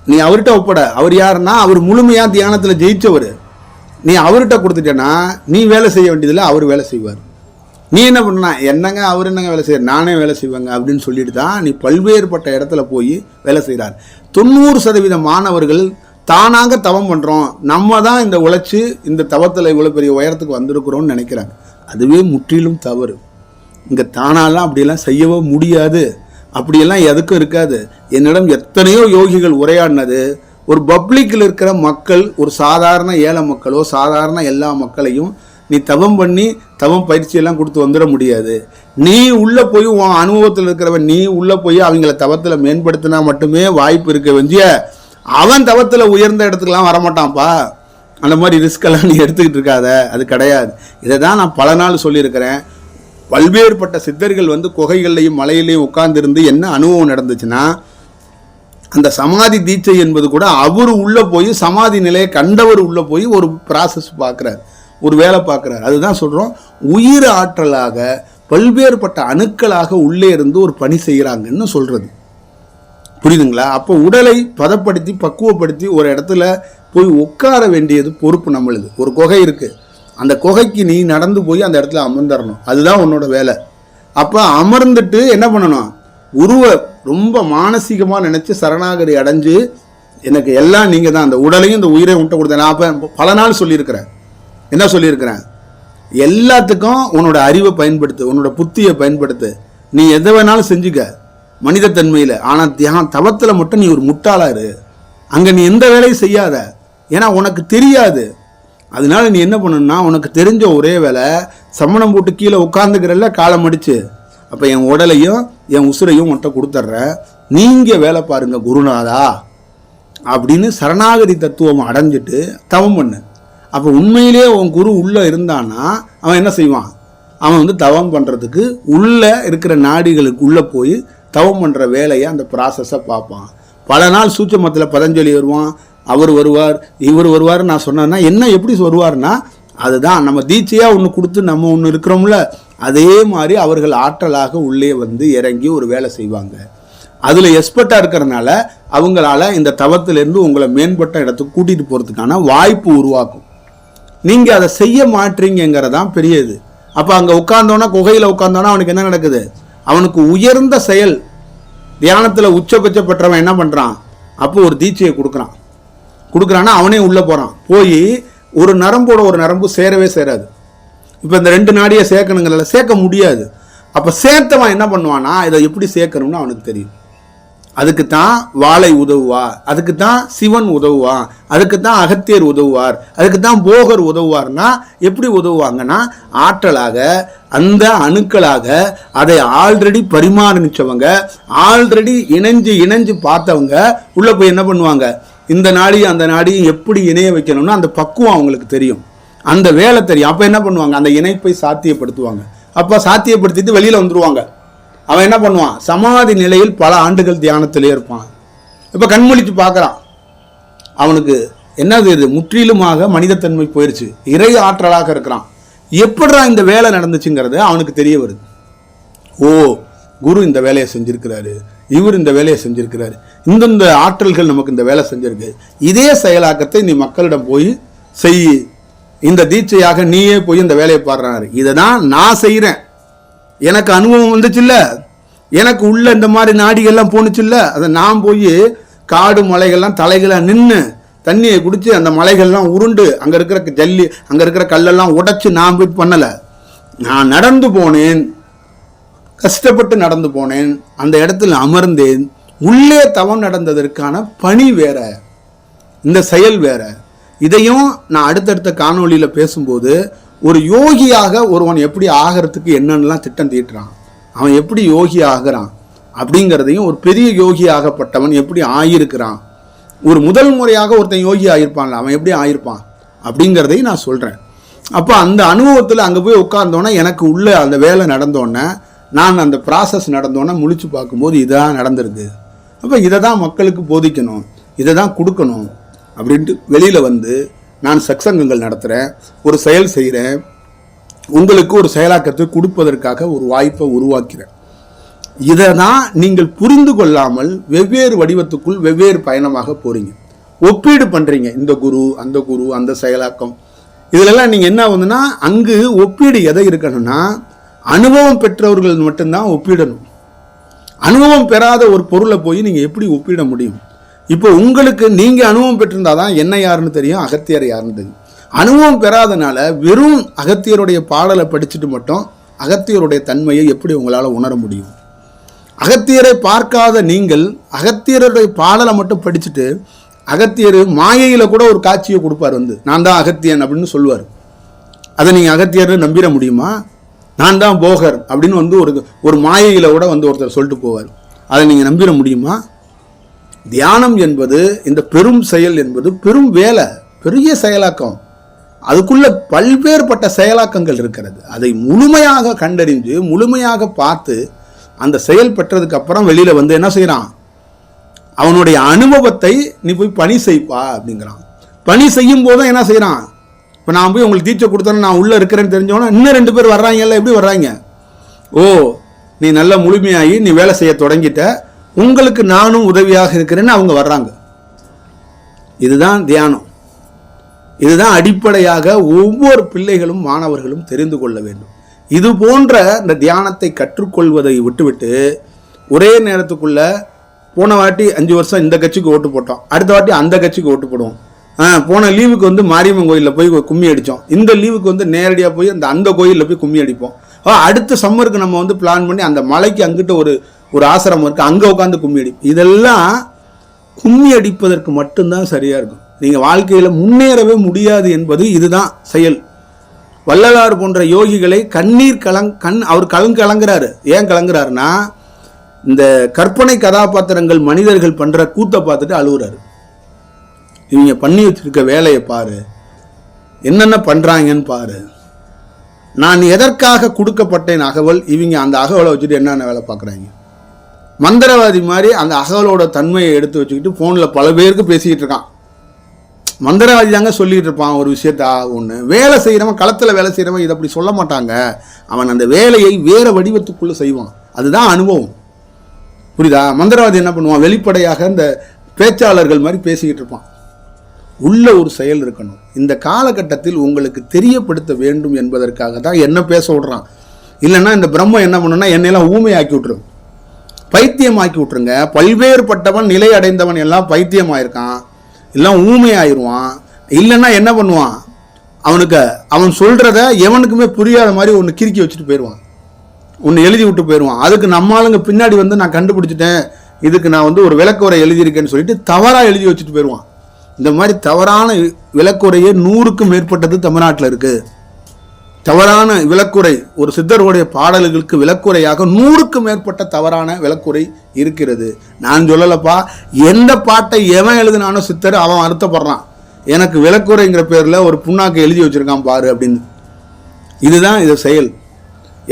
நீ அவர்கிட்ட ஒப்பட. அவர் யாருன்னா, அவர் முழுமையாக தியானத்தில் ஜெயிச்சவர். நீ அவர்கிட்ட கொடுத்துட்டேன்னா நீ வேலை செய்ய வேண்டியதில்லை, அவர் வேலை செய்வார். நீ என்ன பண்ணா, என்னங்க அவர் என்னங்க வேலை செய்ய, நானே வேலை செய்வேங்க அப்படின்னு சொல்லிட்டு தான் நீ பல்வேறுபட்ட இடத்துல போய் வேலை செய்கிறார். 90% மாணவர்கள் தானாக தவம் பண்ணுறோம், நம்ம தான் இந்த உழைச்சி இந்த தவத்தில் இவ்வளோ பெரிய உயரத்துக்கு வந்திருக்கிறோம்னு நினைக்கிறாங்க. அதுவே முற்றிலும் தவறு. இங்கே தானாலாம் அப்படியெல்லாம் செய்யவே முடியாது, அப்படியெல்லாம் எதுக்கும் இருக்காது. என்னிடம் எத்தனையோ யோகிகள் உரையாடினது, ஒரு பப்ளிக்கில் இருக்கிற மக்கள், ஒரு சாதாரண ஏழை மக்களோ சாதாரண எல்லா மக்களையும் நீ தவம் பண்ணி தவம் பயிற்சியெல்லாம் கொடுத்து வந்துட முடியாது. நீ உள்ளே போய் உன் அனுபவத்தில் இருக்கிறவன் நீ உள்ளே போய் அவங்கள தவத்தில் மேம்படுத்தினா மட்டுமே வாய்ப்பு இருக்க வெஞ்சிய அவன் தவத்தில் உயர்ந்த இடத்துக்குலாம் வரமாட்டான்ப்பா. அந்த மாதிரி ரிஸ்கெல்லாம் நீ எடுத்துக்கிட்டு இருக்காத, அது கிடையாது. இதை தான் நான் பல நாள் சொல்லியிருக்கிறேன். பல்வேறுபட்ட சித்தர்கள் குகைகள்லையும் மலையிலையும் உட்கார்ந்துருந்து என்ன அனுபவம் நடந்துச்சுன்னா, அந்த சமாதி தீட்சை என்பது கூட அவர் உள்ளே போய் சமாதி நிலையை கண்டவர் உள்ளே போய் ஒரு ப்ராசஸ் பார்க்குறார், ஒரு வேலை பார்க்குறார். அதுதான் சொல்கிறோம், உயிர் ஆற்றலாக பல்வேறுபட்ட அணுக்களாக உள்ளே இருந்து ஒரு பணி செய்கிறாங்கன்னு சொல்கிறது. புரியுதுங்களா? அப்போ உடலை பதப்படுத்தி பக்குவப்படுத்தி ஒரு இடத்துல போய் உட்கார வேண்டியது பொறுப்பு நம்மளுது. ஒரு குகை இருக்குது, அந்த குகைக்கு நீ நடந்து போய் அந்த இடத்துல அமர்ந்துடணும், அதுதான் உன்னோட வேலை. அப்போ அமர்ந்துட்டு என்ன பண்ணணும், உருவ ரொம்ப மானசீகமாக நினச்சி சரணாகதி அடைஞ்சு எனக்கு எல்லாம் நீங்கள் தான், அந்த உடலையும் இந்த உயிரை விட்டு கொடுத்தேன். நான் அப்போ பல நாள் சொல்லியிருக்கிறேன். என்ன சொல்லியிருக்கிறேன், எல்லாத்துக்கும் உன்னோட அறிவை பயன்படுத்து, உன்னோட புத்தியை பயன்படுத்து, நீ எதை வேணாலும் செஞ்சுக்க மனித தன்மையில். ஆனால் தவத்தில் மட்டும் நீ ஒரு முட்டாளாரு, அங்கே நீ எந்த வேலையும் செய்யாத, ஏன்னா உனக்கு தெரியாது. அதனால நீ என்ன பண்ணணும்னா, உனக்கு தெரிஞ்ச ஒரே வேலை சம்மணம் போட்டு கீழே உட்காந்துக்கிறல்ல காலை மடிச்சு, அப்போ என் உடலையும் என் உசுரையும் உன்கிட்ட கொடுத்துட்றேன், நீங்கள் வேலை பாருங்க குருநாதா அப்படின்னு சரணாகதி தத்துவம் அடைஞ்சிட்டு தவம் பண்ணு. அப்போ உண்மையிலேயே உன் குரு உள்ளே இருந்தான்னா அவன் என்ன செய்வான், அவன் தவம் பண்ணுறதுக்கு உள்ளே இருக்கிற நாடிகளுக்கு உள்ளே போய் தவம் பண்ணுற வேலையை அந்த ப்ராசஸை பார்ப்பான். பல நாள் சூட்சமத்தில் பதஞ்சலி வருவான், அவர் வருவார், இவர் வருவார். நான் சொன்னேன்னா என்ன எப்படி வருவார்னா, அதுதான் நம்ம தீட்சையாக ஒன்று கொடுத்து நம்ம ஒன்று இருக்கிறோம்ல, அதே மாதிரி அவர்கள் ஆற்றலாக உள்ளே இறங்கி ஒரு வேலை செய்வாங்க. அதில் எக்ஸ்பர்ட்டாக இருக்கிறதுனால அவங்களால இந்த தவத்திலேருந்து உங்களை மேம்பட்ட இடத்துக்கு கூட்டிகிட்டு போகிறதுக்கான வாய்ப்பு உருவாக்கும். நீங்கள் அதை செய்ய மாட்டீங்கிறதான் பெரிய இது. அப்போ அங்கே உட்கார்ந்தோன்னா, குகையில் உட்கார்ந்தோன்னா அவனுக்கு என்ன நடக்குது, அவனுக்கு உயர்ந்த செயல் தியானத்தில் உச்சபட்ச பெற்றவன் என்ன பண்ணுறான், அப்போ ஒரு தீட்சையை கொடுக்குறான்னா அவனே உள்ளே போகிறான். போய் ஒரு நரம்போட ஒரு நரம்பு சேரவே சேராது. இப்போ இந்த 2 நாடியை சேர்க்கணுங்கிறத சேர்க்க முடியாது. அப்போ சேர்த்தவன் என்ன பண்ணுவான்னா, இதை எப்படி சேர்க்கணும்னு அவனுக்கு தெரியும். அதுக்கு தான் வாளை உதவுவா, அதுக்கு தான் சிவன் உதவுவான், அதுக்கு தான் அகத்தியர் உதவுவார், அதுக்கு தான் போகர் உதவுவார்னா எப்படி உதவுவாங்கன்னா, ஆற்றலாக அந்த அணுக்களாக அதை ஆல்ரெடி பரிமாறிச்சவங்க, ஆல்ரெடி இணைஞ்சு பார்த்தவங்க உள்ள போய் என்ன பண்ணுவாங்க, இந்த நாடியும் அந்த நாடியும் எப்படி இணைய வைக்கணும்னு அந்த பக்குவம் அவங்களுக்கு தெரியும், அந்த வேலை தெரியும். அப்போ என்ன பண்ணுவாங்க, அந்த இணைப்பை சாத்தியப்படுத்துவாங்க. அப்போ சாத்தியப்படுத்திட்டு வெளியில் வந்துடுவாங்க. அவன் என்ன பண்ணுவான், சமாதி நிலையில் பல ஆண்டுகள் தியானத்திலே இருப்பான். இப்போ கண்மொழிச்சு பார்க்குறான், அவனுக்கு என்னது இது, முற்றிலுமாக மனிதத்தன்மை போயிடுச்சு, இறை ஆற்றலாக இருக்கிறான். எப்படா இந்த வேலை நடந்துச்சுங்கிறது அவனுக்கு தெரிய வருது. ஓ, குரு இந்த வேலையை செஞ்சிருக்கிறாரு, இவர் இந்த வேலையை செஞ்சிருக்கிறாரு, இந்தந்த ஆற்றல்கள் நமக்கு இந்த வேலை செஞ்சிருக்கு, இதே செயலாக்கத்தை நீ மக்களிடம் போய் செய், இந்த தீட்சையாக நீயே போய் இந்த வேலையை பாடுறாரு. இதை தான் நான் செய்கிறேன், எனக்கு அனுபவம் வந்துச்சு இல்லை, எனக்கு உள்ள இந்த மாதிரி நாடிகள்லாம் போணுச்சு இல்லை, அதை நான் போய் காடு மலைகள்லாம் தலைகளாக நின்று தண்ணியை குடித்து அந்த மலைகள்லாம் உருண்டு அங்கே இருக்கிற ஜல்லி அங்கே இருக்கிற கல்லெல்லாம் உடைச்சி நான் போய் பண்ணலை. நான் நடந்து போனேன், கஷ்டப்பட்டு நடந்து போனேன், அந்த இடத்துல அமர்ந்தேன். உள்ளே தவம் நடந்ததற்கான பணி வேற, இந்த செயல் வேற. இதையும் நான் அடுத்தடுத்த காணொளியில் பேசும்போது ஒரு யோகியாக ஒருவன் எப்படி ஆகிறதுக்கு என்னென்னலாம் திட்டம் தீட்டுறான், அவன் எப்படி யோகி ஆகிறான் அப்படிங்கிறதையும், ஒரு பெரிய யோகி ஆகப்பட்டவன் எப்படி ஆகியிருக்கிறான், ஒரு முதல் முறையாக ஒருத்தன் யோகி ஆகியிருப்பான்ல அவன் எப்படி ஆகியிருப்பான் அப்படிங்கிறதையும் நான் சொல்கிறேன். அப்போ அந்த அனுபவத்தில் அங்கே போய் உட்கார்ந்தோன்னே எனக்கு உள்ள அந்த வேலை நடந்தோன்னே, நான் அந்த ப்ராசஸ் நடந்தோன்னே முழிச்சு பார்க்கும்போது இதான் நடந்திருக்கு. அப்போ இதை தான் மக்களுக்கு போதிக்கணும், இதை தான் கொடுக்கணும் அப்படின்ட்டு வெளியில் வந்து நான் சத்சங்கங்கள் நடத்துகிறேன், ஒரு செயல் செய்கிறேன், உங்களுக்கு ஒரு செயலாக்கத்தை கொடுப்பதற்காக ஒரு வாய்ப்பை உருவாக்கிறேன். இதை தான் நீங்கள் புரிந்து கொள்ளாமல் வெவ்வேறு வடிவத்துக்குள் வெவ்வேறு பயணமாக போகிறீங்க, ஒப்பீடு பண்ணுறீங்க. இந்த குரு அந்த குரு அந்த செயலாக்கம் இதிலெல்லாம் நீங்கள் என்ன ஆகுதுன்னா, அங்கு ஒப்பீடு எதை இருக்கணும்னா அனுபவம் பெற்றவர்கள் மட்டும்தான் ஒப்பிடணும். அனுபவம் பெறாத ஒரு பொருளை போய் நீங்கள் எப்படி ஒப்பிட முடியும்? இப்போ உங்களுக்கு நீங்கள் அனுபவம் பெற்றிருந்தால் தான் என்ன யாருன்னு தெரியும், அகத்தியர் யாருன்னு தெரியும். அனுபவம் பெறாதனால வெறும் அகத்தியருடைய பாடலை படிச்சுட்டு மட்டும் அகத்தியருடைய தன்மையை எப்படி உங்களால் உணர முடியும்? அகத்தியரை பார்க்காத நீங்கள் அகத்தியருடைய பாடலை மட்டும் படிச்சுட்டு, அகத்தியர் மாயையில் கூட ஒரு காட்சியை கொடுப்பார், வந்து நான் தான் அகத்தியன் அப்படின்னு சொல்லுவார். அதை நீங்கள் அகத்தியர் நம்பிட முடியுமா? நான் தான் போகர் அப்படின்னு வந்து ஒரு மாயையில் கூட வந்து ஒருத்தர் சொல்லிட்டு போவார். அதை நீங்கள் நம்பிட முடியுமா? தியானம் என்பது, இந்த பெரும் செயல் என்பது பெரும் வேலை, பெரிய செயலாக்கம். அதுக்குள்ள பல்வேறுபட்ட செயலாக்கங்கள் இருக்கிறது. அதை முழுமையாக கண்டறிஞ்சு முழுமையாக பார்த்து அந்த செயல் பெற்றதுக்கு அப்புறம் வெளியில வந்து என்ன செய்யறான், அவனுடைய அனுபவத்தை நீ போய் பணி செய்ப்பா அப்படிங்கிறான். பணி செய்யும் போதும் என்ன செய்யறான், இப்போ நான் போய் உங்களுக்கு டீச்சர் கொடுத்தேன்னு நான் உள்ள இருக்கிறேன்னு தெரிஞ்சோன்னா இன்னும் 2 பேர் வர்றாங்கல்ல, எப்படி வர்றாங்க? ஓ, நீ நல்ல முழுமையாகி நீ வேலை செய்ய தொடங்கிட்ட, உங்களுக்கு நானும் உதவியாக இருக்கிறேன்னு அவங்க வர்றாங்க. இதுதான் தியானம். இதுதான் அடிப்படையாக ஒவ்வொரு பிள்ளைகளும் மாணவர்களும் தெரிந்து கொள்ள வேண்டும். இது போன்ற இந்த தியானத்தை கற்றுக்கொள்வதை விட்டுவிட்டு ஒரே நேரத்துக்குள்ள போன வாட்டி 5 வருஷம் இந்த கட்சிக்கு ஓட்டு போட்டோம், அடுத்த வாட்டி அந்த கட்சிக்கு ஓட்டு போடுவோம், போன லீவுக்கு வந்து மாரியம்மன் கோயிலில் போய் கும்மி அடித்தோம், இந்த லீவுக்கு வந்து நேரடியாக போய் அந்த கோயிலில் போய் கும்மி அடிப்போம், அடுத்த சம்மருக்கு நம்ம வந்து பிளான் பண்ணி அந்த மலைக்கு அங்கிட்ட ஒரு ஆசிரமம் இருக்குது அங்கே உட்காந்து கும்மி அடிப்போம். இதெல்லாம் கும்மி அடிப்பதற்கு மட்டும்தான் சரியாக இருக்கும். நீங்கள் வாழ்க்கையில் முன்னேறவே முடியாது என்பது இதுதான் செயல். வள்ளலார் போன்ற யோகிகளை அவர் கலங்குறாரு. ஏன் கலங்குறாருன்னா, இந்த கற்பனை கதாபாத்திரங்கள் மனிதர்கள் பண்ற கூத்தை பார்த்துட்டு அழுகுறாரு. இவங்க பண்ணி வச்சிருக்க வேலையை பாரு, என்னென்ன பண்றாங்கன்னு பாரு, நான் எதற்காக கொடுக்கப்பட்டேன் அகவல், இவங்க அந்த அகவலை வச்சுட்டு என்னென்ன வேலை பார்க்குறாங்க. மந்திரவாதி மாதிரி அந்த அகவலோட தன்மையை எடுத்து வச்சுக்கிட்டு ஃபோனில் பல பேருக்கு பேசிக்கிட்டு இருக்கான். மந்திரவாதி தாங்க சொல்லிட்டு இருப்பான் ஒரு விஷயத்த. ஒன்று வேலை செய்கிறவன், களத்தில் வேலை செய்கிறவன் இதை அப்படி சொல்ல மாட்டாங்க. அவன் அந்த வேலையை வேறு வடிவத்துக்குள்ளே செய்வான். அதுதான் அனுபவம். புரியுதா? மந்திரவாதி என்ன பண்ணுவான், வெளிப்படையாக இந்த பேச்சாளர்கள் மாதிரி பேசிக்கிட்டு இருப்பான். உள்ள ஒரு செயல் இருக்கணும். இந்த காலகட்டத்தில் உங்களுக்கு தெரியப்படுத்த வேண்டும் என்பதற்காக தான் என்ன பேச விடுறான். இல்லைன்னா இந்த பிரம்மம் என்ன பண்ணுன்னா என்னையெல்லாம் ஊமையாக்கி விட்டுரும், பைத்தியமாக்கி விட்டுருங்க. பல்வேறுபட்டவன் நிலை அடைந்தவன் எல்லாம் பைத்தியமாயிருக்கான், எல்லாம் ஊமையாயிருவான். இல்லைன்னா என்ன பண்ணுவான், அவன் சொல்றத எவனுக்குமே புரியாத மாதிரி ஒன்று கிறுக்கி வச்சுட்டு போயிடுவான், ஒன்று எழுதி விட்டு போயிடுவான். அதுக்கு நம்ம ஆளுங்க பின்னாடி வந்து நான் கண்டுபிடிச்சிட்டேன், இதுக்கு நான் வந்து ஒரு விளக்குரை எழுதியிருக்கேன்னு சொல்லிட்டு தவறாக எழுதி வச்சுட்டு போயிடுவான். இந்த மாதிரி தவறான விளக்குரையே 100க்கும் மேற்பட்டது தமிழ்நாட்டில் இருக்கு. தவறான விளக்குரை, ஒரு சித்தருடைய பாடல்களுக்கு விளக்குரையாக 100க்கும் மேற்பட்ட தவறான விளக்குரை இருக்கிறது. நான் சொல்லலப்பா, எந்த பாட்டை எவன் எழுதுனானோ சித்தர் அவன் வருத்தப்படுறான், எனக்கு விளக்குரைங்கிற பேரில் ஒரு புண்ணாக்கு எழுதி வச்சிருக்கான் பாரு அப்படின்னு. இதுதான் இது செயல்.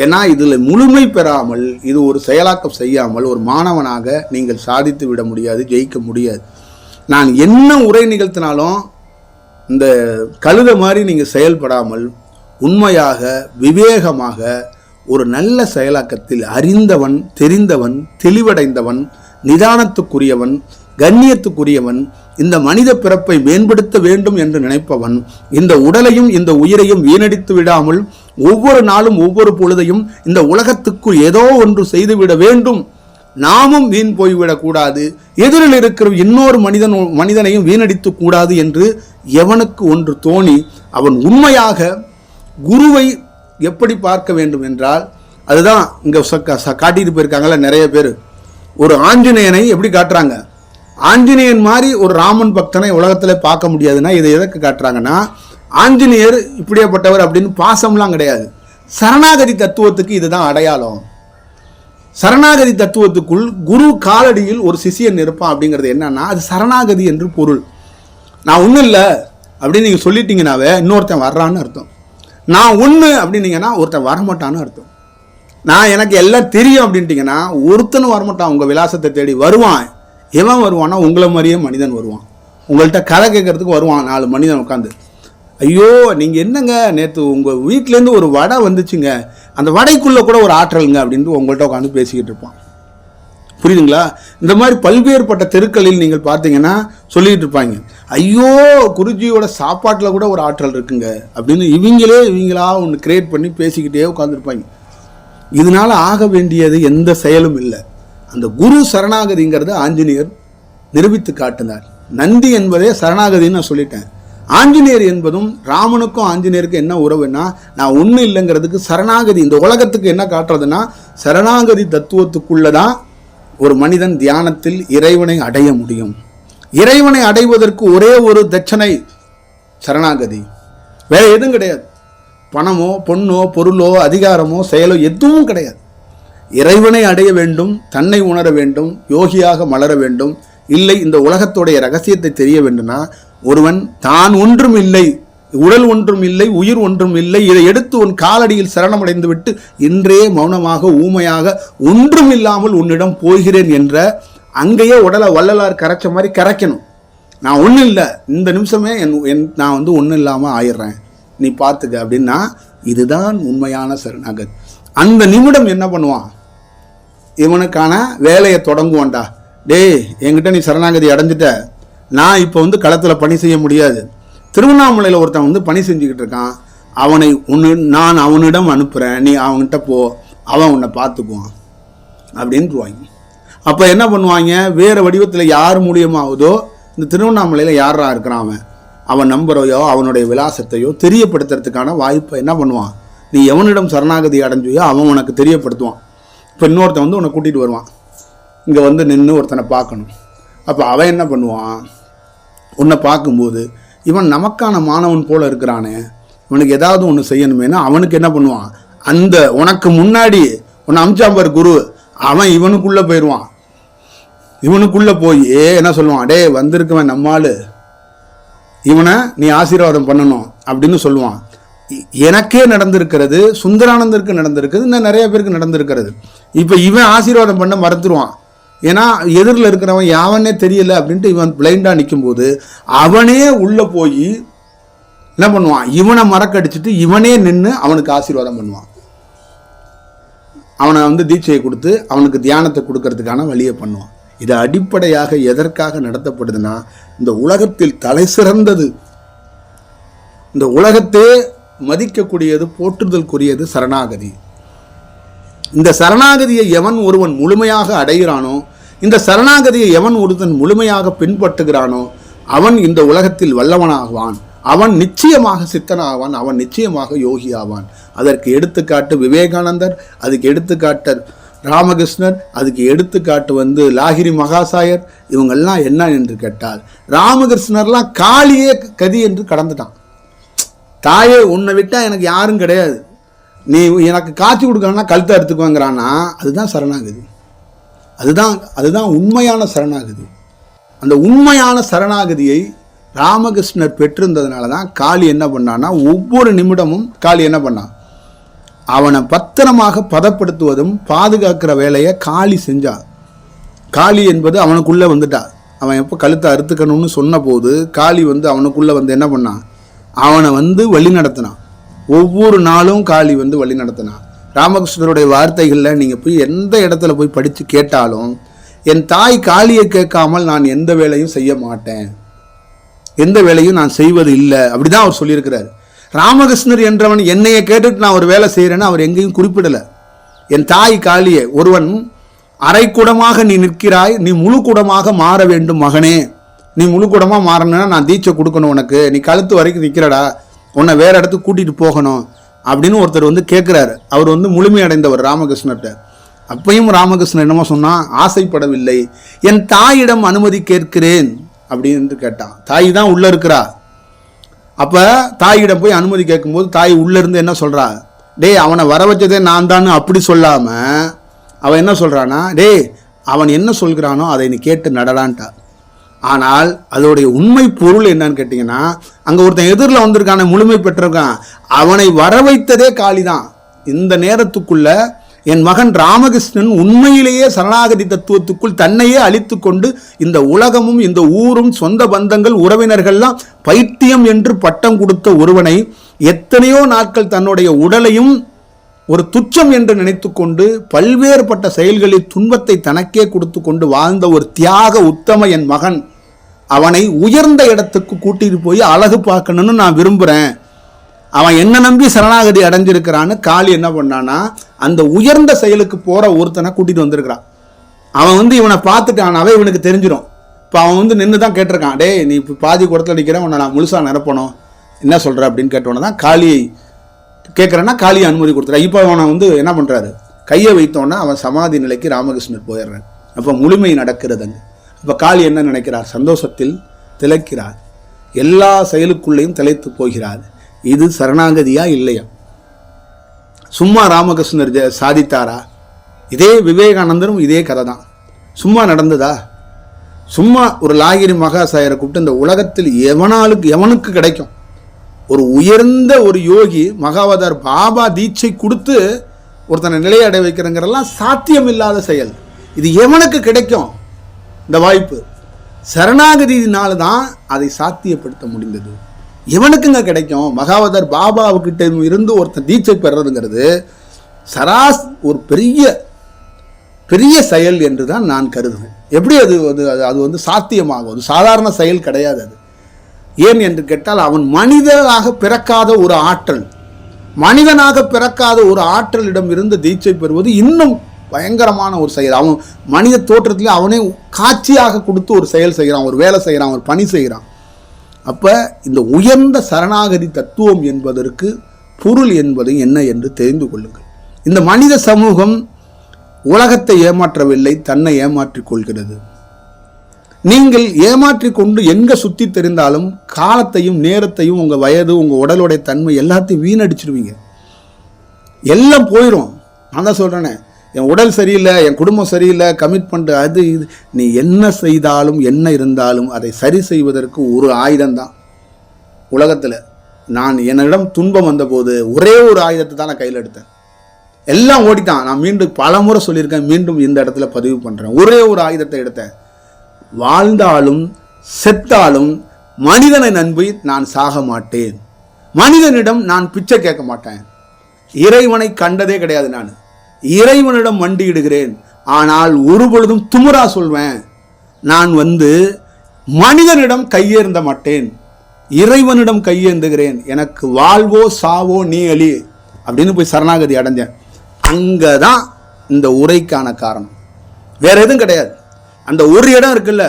ஏன்னா இதில் முழுமை பெறாமல், இது ஒரு செயலாக்கம் செய்யாமல் ஒரு மாணவனாக நீங்கள் சாதித்து விட முடியாது, ஜெயிக்க முடியாது. நான் என்ன உரை நிகழ்த்தினாலும் இந்த கழுத மாதிரி நீங்கள் செயல்படாமல் உண்மையாக விவேகமாக ஒரு நல்ல செயலாக்கத்தில் அறிந்தவன், தெரிந்தவன், தெளிவடைந்தவன், நிதானத்துக்குரியவன், கண்ணியத்துக்குரியவன், இந்த மனித பிறப்பை மேம்படுத்த வேண்டும் என்று நினைப்பவன், இந்த உடலையும் இந்த உயிரையும் வீணடித்து விடாமல் ஒவ்வொரு நாளும் ஒவ்வொரு பொழுதையும் இந்த உலகத்துக்குள் ஏதோ ஒன்று செய்துவிட வேண்டும், நாமும் வீண் போய்விடக்கூடாது, எதிரில் இருக்கிற இன்னொரு மனிதனையும் வீணடித்து கூடாது என்று எவனுக்கு ஒன்று தோணி அவன் உண்மையாக குருவை எப்படி பார்க்க வேண்டும் என்றால், அதுதான் இங்கே காட்டிட்டு போயிருக்காங்கல்ல நிறைய பேர். ஒரு ஆஞ்சநேயனை எப்படி காட்டுறாங்க, ஆஞ்சநேயன் மாதிரி ஒரு ராமன் பக்தனை உலகத்தில் பார்க்க முடியாதுன்னா இதை எதற்கு காட்டுறாங்கன்னா, ஆஞ்சநேயர் இப்படியேப்பட்டவர் அப்படின்னு பாசம்லாம் கிடையாது. சரணாகதி தத்துவத்துக்கு இதுதான் அடையாளம். சரணாகதி தத்துவத்துக்குள் குரு காலடியில் ஒரு சிஷியன் இருப்பான் அப்படிங்கிறது என்னன்னா, அது சரணாகதி என்று பொருள். நான் ஒன்றும் இல்லை அப்படின்னு நீங்கள் சொல்லிட்டீங்கன்னாவே இன்னொருத்தன் வர்றான்னு அர்த்தம். நான் ஒன்று அப்படின்னீங்கன்னா ஒருத்தன் வரமாட்டான்னு அர்த்தம். நான் எனக்கு எல்லாம் தெரியும் அப்படின்ட்டிங்கன்னா ஒருத்தனும் வரமாட்டான். உங்கள் விலாசத்தை தேடி வருவான். எவன் வருவான்னா உங்களை மாதிரியே மனிதன் வருவான். உங்கள்கிட்ட கதை கேட்கறதுக்கு வருவான் 4 மனிதன் உட்காந்து. ஐயோ நீங்கள் என்னங்க நேற்று உங்கள் வீட்டிலேருந்து ஒரு வடை வந்துச்சுங்க, அந்த வடைக்குள்ளே கூட ஒரு ஆற்றலுங்க அப்படின்ட்டு உங்கள்கிட்ட உட்காந்து பேசிக்கிட்டு இருப்பான். புரியுதுங்களா? இந்த மாதிரி பல்வேறுபட்ட தெருக்களில் நீங்கள் பார்த்தீங்கன்னா சொல்லிகிட்டு இருப்பாங்க, ஐயோ குருஜியோட சாப்பாட்டில் கூட ஒரு ஆற்றல் இருக்குங்க அப்படின்னு இவங்களா ஒன்று கிரியேட் பண்ணி பேசிக்கிட்டே உட்காந்துருப்பாங்க. இதனால ஆக வேண்டியது எந்த செயலும் இல்லை. அந்த குரு சரணாகதிங்கிறது ஆஞ்சநேயர் நிரூபித்து காட்டினார். நந்தி என்பதே சரணாகதின்னு நான் சொல்லிட்டேன். ஆஞ்சநேயர் என்பதும் ராமனுக்கும் ஆஞ்சநேயருக்கும் என்ன உறவுன்னா, நான் ஒன்றும் இல்லைங்கிறதுக்கு சரணாகதி இந்த உலகத்துக்கு என்ன காட்டுறதுன்னா, சரணாகதி தத்துவத்துக்குள்ளதான் ஒரு மனிதன் தியானத்தில் இறைவனை அடைய முடியும். இறைவனை அடைவதற்கு ஒரே ஒரு தட்சணை சரணாகதி, வேற எதுவும் கிடையாது. பணமோ பொண்ணோ பொருளோ அதிகாரமோ செயலோ எதுவும் கிடையாது. இறைவனை அடைய வேண்டும், தன்னை உணர வேண்டும், யோகியாக மலர வேண்டும். இல்லை இந்த உலகத்துடைய ரகசியத்தை தெரிய வேண்டும்னா ஒருவன் தான் ஒன்றும் இல்லை, உடல் ஒன்றும் இல்லை, உயிர் ஒன்றும் இல்லை, இதை எடுத்து உன் காலடியில் சரணமடைந்து விட்டு இன்றே மௌனமாக ஊமையாக ஒன்றும் இல்லாமல் உன்னிடம் போகிறேன் என்ற அங்கேயே உடலை வள்ளலார் கரைச்ச மாதிரி கரைக்கணும். நான் ஒன்றும் இல்லை, இந்த நிமிஷமே நான் ஒன்றும் இல்லாமல் ஆயிடுறேன், நீ பார்த்துக்க அப்படின்னா இதுதான் உண்மையான சரணாகதி. அந்த நிமிடம் என்ன பண்ணுவான், இவனுக்கான வேலையை தொடங்குவான்டா. டேய் என்கிட்ட நீ சரணாகதி அடைஞ்சிட்ட, நான் இப்போ களத்தில் பணி செய்ய முடியாது. திருவண்ணாமலையில் ஒருத்தன் பணி செஞ்சுக்கிட்டு இருக்கான், நான் அவனிடம் அனுப்புகிறேன், நீ அவன்கிட்ட போ, அவன் உன்னை பார்த்துக்குவான் அப்படின்ட்டுருவாங்க. அப்போ என்ன பண்ணுவாங்க, வேறு வடிவத்தில் யார் மூலியமாகுதோ இந்த திருவண்ணாமலையில் யாரா இருக்கிறான் அவன் நம்பரையோ அவனுடைய விலாசத்தையோ தெரியப்படுத்துறதுக்கான வாய்ப்பை என்ன பண்ணுவான், நீ எவனிடம் சரணாகதி அடைஞ்சியோ அவன் உனக்கு தெரியப்படுத்துவான். இப்போ இன்னொருத்தன் உன்னை கூட்டிகிட்டு வருவான், இங்கே நின்று ஒருத்தனை பார்க்கணும். அப்போ அவன் என்ன பண்ணுவான், உன்னை பார்க்கும்போது இவன் நமக்கான மாணவன் போல இருக்கிறானே, இவனுக்கு ஏதாவது ஒன்று செய்யணுமேனா அவனுக்கு என்ன பண்ணுவான், அந்த உனக்கு முன்னாடி உன்னை அமிச்சாம்பர் குரு, அவன் இவனுக்குள்ளே போயிடுவான். இவனுக்குள்ளே போய் என்ன சொல்லுவான், டே வந்திருக்கவன் நம்மால், இவனை நீ ஆசீர்வாதம் பண்ணணும் அப்படின்னு சொல்லுவான். எனக்கே நடந்திருக்கிறது, சுந்தரானந்தருக்கு நடந்திருக்குது, இன்னும் நிறைய பேருக்கு நடந்திருக்கிறது. இப்போ இவன் ஆசீர்வாதம் பண்ண மறந்துடுவான். ஏன்னா எதிரில் இருக்கிறவன் யாவனே தெரியல அப்படின்ட்டு இவன் பிளைண்டாக நிற்கும்போது அவனே உள்ளே போய் என்ன பண்ணுவான், இவனை மறக்கடிச்சிட்டு இவனே நின்று அவனுக்கு ஆசீர்வாதம் பண்ணுவான். அவனை தீட்சையை கொடுத்து அவனுக்கு தியானத்தை கொடுக்கறதுக்கான வழியை பண்ணுவான். இது அடிப்படையாக எதற்காக நடத்தப்படுதுன்னா, இந்த உலகத்தில் தலை சிறந்தது, இந்த உலகத்தே மதிக்கக்கூடியது, போற்றுதலுக்குரியது சரணாகதி. இந்த சரணாகதியை எவன் ஒருவன் முழுமையாக அடைகிறானோ, இந்த சரணாகதியை எவன் ஒருவன் முழுமையாக பின்பற்றுகிறானோ அவன் இந்த உலகத்தில் வல்லவனாகுவான், அவன் நிச்சயமாக சித்தனாவான், அவன் நிச்சயமாக யோகி ஆவான். அதற்கு எடுத்துக்காட்டு விவேகானந்தர், அதுக்கு எடுத்துக்காட்டு ராமகிருஷ்ணர், அதுக்கு எடுத்துக்காட்டு லாகிரி மகாசாயர். இவங்கெல்லாம் என்ன என்று கேட்டால், ராமகிருஷ்ணர்லாம் காளியே கதி என்று கடந்துட்டான். தாயே உன்னை விட்டால் எனக்கு யாரும் கிடையாது, நீ எனக்கு காட்சி கொடுக்கணும்னா கழுத்தை எடுத்துக்குவாங்கிறான்னா அதுதான் சரணாகதி. அதுதான் உண்மையான சரணாகதி. அந்த உண்மையான சரணாகதியை ராமகிருஷ்ணர் பெற்றிருந்ததுனால தான் காளி என்ன பண்ணான்னா, ஒவ்வொரு நிமிடமும் காளி என்ன பண்ணான், அவனை பத்திரமாக பதப்படுத்துவதும் பாதுகாக்கிற வேலையை காளி செஞ்சான். காளி என்பது அவனுக்குள்ளே வந்துட்டா. அவன் எப்போ கழுத்தை அறுத்துக்கணும்னு சொன்ன போது காளி அவனுக்குள்ளே என்ன பண்ணான், அவனை வழி நடத்தினான். ஒவ்வொரு நாளும் காளி வழி நடத்தினான். ராமகிருஷ்ணருடைய வார்த்தைகளில் நீங்கள் போய் எந்த இடத்துல போய் படித்து கேட்டாலும் என் தாய் காளியை கேட்காமல் நான் எந்த வேலையும் செய்ய மாட்டேன், எந்த வேலையும் நான் செய்வது இல்லை, அப்படிதான் அவர் சொல்லியிருக்கிறார். ராமகிருஷ்ணர் என்றவன் என்னைய கேட்டுட்டு நான் ஒரு வேலை செய்கிறேன்னு அவர் எங்கேயும் குறிப்பிடலை. என் தாய் காளியை, ஒருவன் அரை குடமாக நீ நிற்கிறாய், நீ முழு குடமாக மாற வேண்டும் மகனே, நீ முழு குடமாக மாறணும்னா நான் தீட்சை கொடுக்கணும் உனக்கு, நீ கழுத்து வரைக்கும் நிற்கிறடா, உன்னை வேற இடத்துக்கு கூட்டிகிட்டு போகணும் அப்படின்னு ஒருத்தர் வந்து கேட்குறாரு. அவர் வந்து முழுமையடைந்தவர் ராமகிருஷ்ணர்கிட்ட. அப்பையும் ராமகிருஷ்ணன் என்னமோ சொன்னால், ஆசைப்படவில்லை, என் தாயிடம் அனுமதி கேட்கிறேன் அப்படின்னு கேட்டான். தாய் தான் உள்ளே இருக்கிறா. அப்போ தாயிடம் போய் அனுமதி கேட்கும்போது தாய் உள்ளேருந்து என்ன சொல்கிறா, டேய் அவனை வர வச்சதே நான் தான் அப்படி சொல்லாமல் அவன் என்ன சொல்கிறான்னா, டேய் அவன் என்ன சொல்கிறானோ அதை நீ கேட்டு நடடான்ட்டா. ஆனால் அதோடைய உண்மை பொருள் என்னன்னு கேட்டிங்கன்னா, அங்கே ஒருத்தன் எதிரில் வந்திருக்கான முழுமை பெற்றிருக்கான், அவனை வர வைத்ததே காளி தான். இந்த நேரத்துக்குள்ள என் மகன் ராமகிருஷ்ணன் உண்மையிலேயே சரணாகதி தத்துவத்துக்குள் தன்னையே அழித்து கொண்டு இந்த உலகமும் இந்த ஊரும் சொந்த பந்தங்கள் உறவினர்கள்லாம் பைத்தியம் என்று பட்டம் கொடுத்த ஒருவனை எத்தனையோ நாட்கள் தன்னுடைய உடலையும் ஒரு துச்சம் என்று நினைத்து கொண்டு பல்வேறுபட்ட செயல்களில் துன்பத்தை தனக்கே கொடுத்து கொண்டு வாழ்ந்த ஒரு தியாக உத்தம என் மகன், அவனை உயர்ந்த இடத்துக்கு கூட்டிட்டு போய் அழகு பார்க்கணும்னு நான் விரும்புகிறேன். அவன் என்ன நம்பி சரணாகதி அடைஞ்சிருக்கிறான்னு காளி என்ன பண்ணான்னா, அந்த உயர்ந்த செயலுக்கு போகிற ஒருத்தனை கூட்டிகிட்டு வந்திருக்கிறான். அவன் வந்து இவனை பார்த்துட்டானாவே இவனுக்கு தெரிஞ்சிடும். இப்போ அவன் வந்து நின்று தான் கேட்டிருக்கான், டே நீ இப்போ பாதி குடத்தில் நிற்கிறேன், உன்னை நான் முழுசாக நிரப்பணும், என்ன சொல்கிற அப்படின்னு கேட்டோன்னே தான் காளியை கேட்குறேன்னா காளியை அனுமதி கொடுத்துறான். இப்போ அவனை வந்து என்ன பண்ணுறாரு, கையை வைத்தோன்னா அவன் சமாதி நிலைக்கு ராமகிருஷ்ணர் போயிடுறான். அப்போ முழுமை நடக்கிறதுங்க. அப்போ காளி என்ன நினைக்கிறார், சந்தோஷத்தில் திளைக்கிறார், எல்லா செயலுக்குள்ளேயும் திளைத்து போகிறார். இது சரணாகதியா இல்லையா? சும்மா ராமகிருஷ்ணர் சாதித்தாரா? இதே விவேகானந்தரும் இதே கதை தான். சும்மா நடந்ததா? சும்மா ஒரு லாகிரி மகாசாயரை கூப்பிட்டு இந்த உலகத்தில் எவனுக்கு கிடைக்கும் ஒரு உயர்ந்த ஒரு யோகி மகாவதார் பாபா தீட்சை கொடுத்து ஒருத்தனை நிலையடை வைக்கிறங்கிறதெல்லாம் சாத்தியம் இல்லாத செயல். இது எவனுக்கு கிடைக்கும் இந்த வாய்ப்பு? சரணாகதியினால தான் அதை சாத்தியப்படுத்த முடிந்தது. எவனுக்குங்க கிடைக்கும்? மகாவதார் பாபாவுக்கிட்ட இருந்து ஒருத்தன் தீட்சை பெறதுங்கிறது ஒரு பெரிய செயல் என்று தான் நான் கருதுவேன். எப்படி அது வந்து சாத்தியமாகும்? அது சாதாரண செயல் கிடையாது. அது ஏன் என்று கேட்டால், அவன் மனிதனாக பிறக்காத ஒரு ஆற்றல், மனிதனாக பிறக்காத ஒரு ஆற்றலிடம் இருந்து தீட்சை பெறுவது இன்னும் பயங்கரமான ஒரு செயல். அவன் மனித தோற்றத்திலே அவனே காட்சியாக கொடுத்து ஒரு செயல் செய்கிறான், ஒரு வேலை செய்கிறான், ஒரு பணி செய்கிறான். அப்போ இந்த உயர்ந்த சரணாகதி தத்துவம் என்பதற்கு பொருள் என்பது என்ன என்று தெரிந்து கொள்ளுங்கள். இந்த மனித சமூகம் உலகத்தை ஏமாற்றவில்லை, தன்னை ஏமாற்றிக் கொள்கிறது. நீங்கள் ஏமாற்றிக் கொண்டு எங்கே சுற்றி தெரிந்தாலும் காலத்தையும் நேரத்தையும் உங்கள் வயது உங்கள் உடலுடைய தன்மை எல்லாத்தையும் வீணடிச்சிடுவீங்க. எல்லாம் போயிடும். நான் தான் சொல்கிறேனே, என் உடல் சரியில்லை, என் குடும்பம் சரியில்லை, கமிட்மெண்ட் அது இது, நீ என்ன செய்தாலும் என்ன இருந்தாலும் அதை சரி செய்வதற்கு ஒரு ஆயுதம்தான் உலகத்தில். என்னிடம் துன்பம் வந்தபோது ஒரே ஒரு ஆயுதத்தை தான் நான் கையில் எடுத்தேன். எல்லாம் ஓடித்தான். நான் மீண்டும் பல முறை சொல்லியிருக்கேன், மீண்டும் இந்த இடத்துல பதிவு பண்ணுறேன். ஒரே ஒரு ஆயுதத்தை எடுத்தேன். வாழ்ந்தாலும் செத்தாலும் மனிதனை நம்பி நான் சாக மாட்டேன். மனிதனிடம் நான் பிச்சை கேட்க மாட்டேன். இறைவனை கண்டதே கிடையாது. நான் இறைவனிடம் மண்டியிடுகிறேன். ஆனால் ஒரு பொழுதும் துமுறா சொல்வேன், நான் மனிதனிடம் கையேந்த மாட்டேன், இறைவனிடம் கையேந்துகிறேன். எனக்கு வாழ்வோ சாவோ நீ அழி அப்படின்னு போய் சரணாகதி அடைஞ்சேன். அங்கே தான் இந்த உரைக்கான காரணம், வேற எதுவும் கிடையாது. அந்த ஒரு இடம் இருக்குல்ல,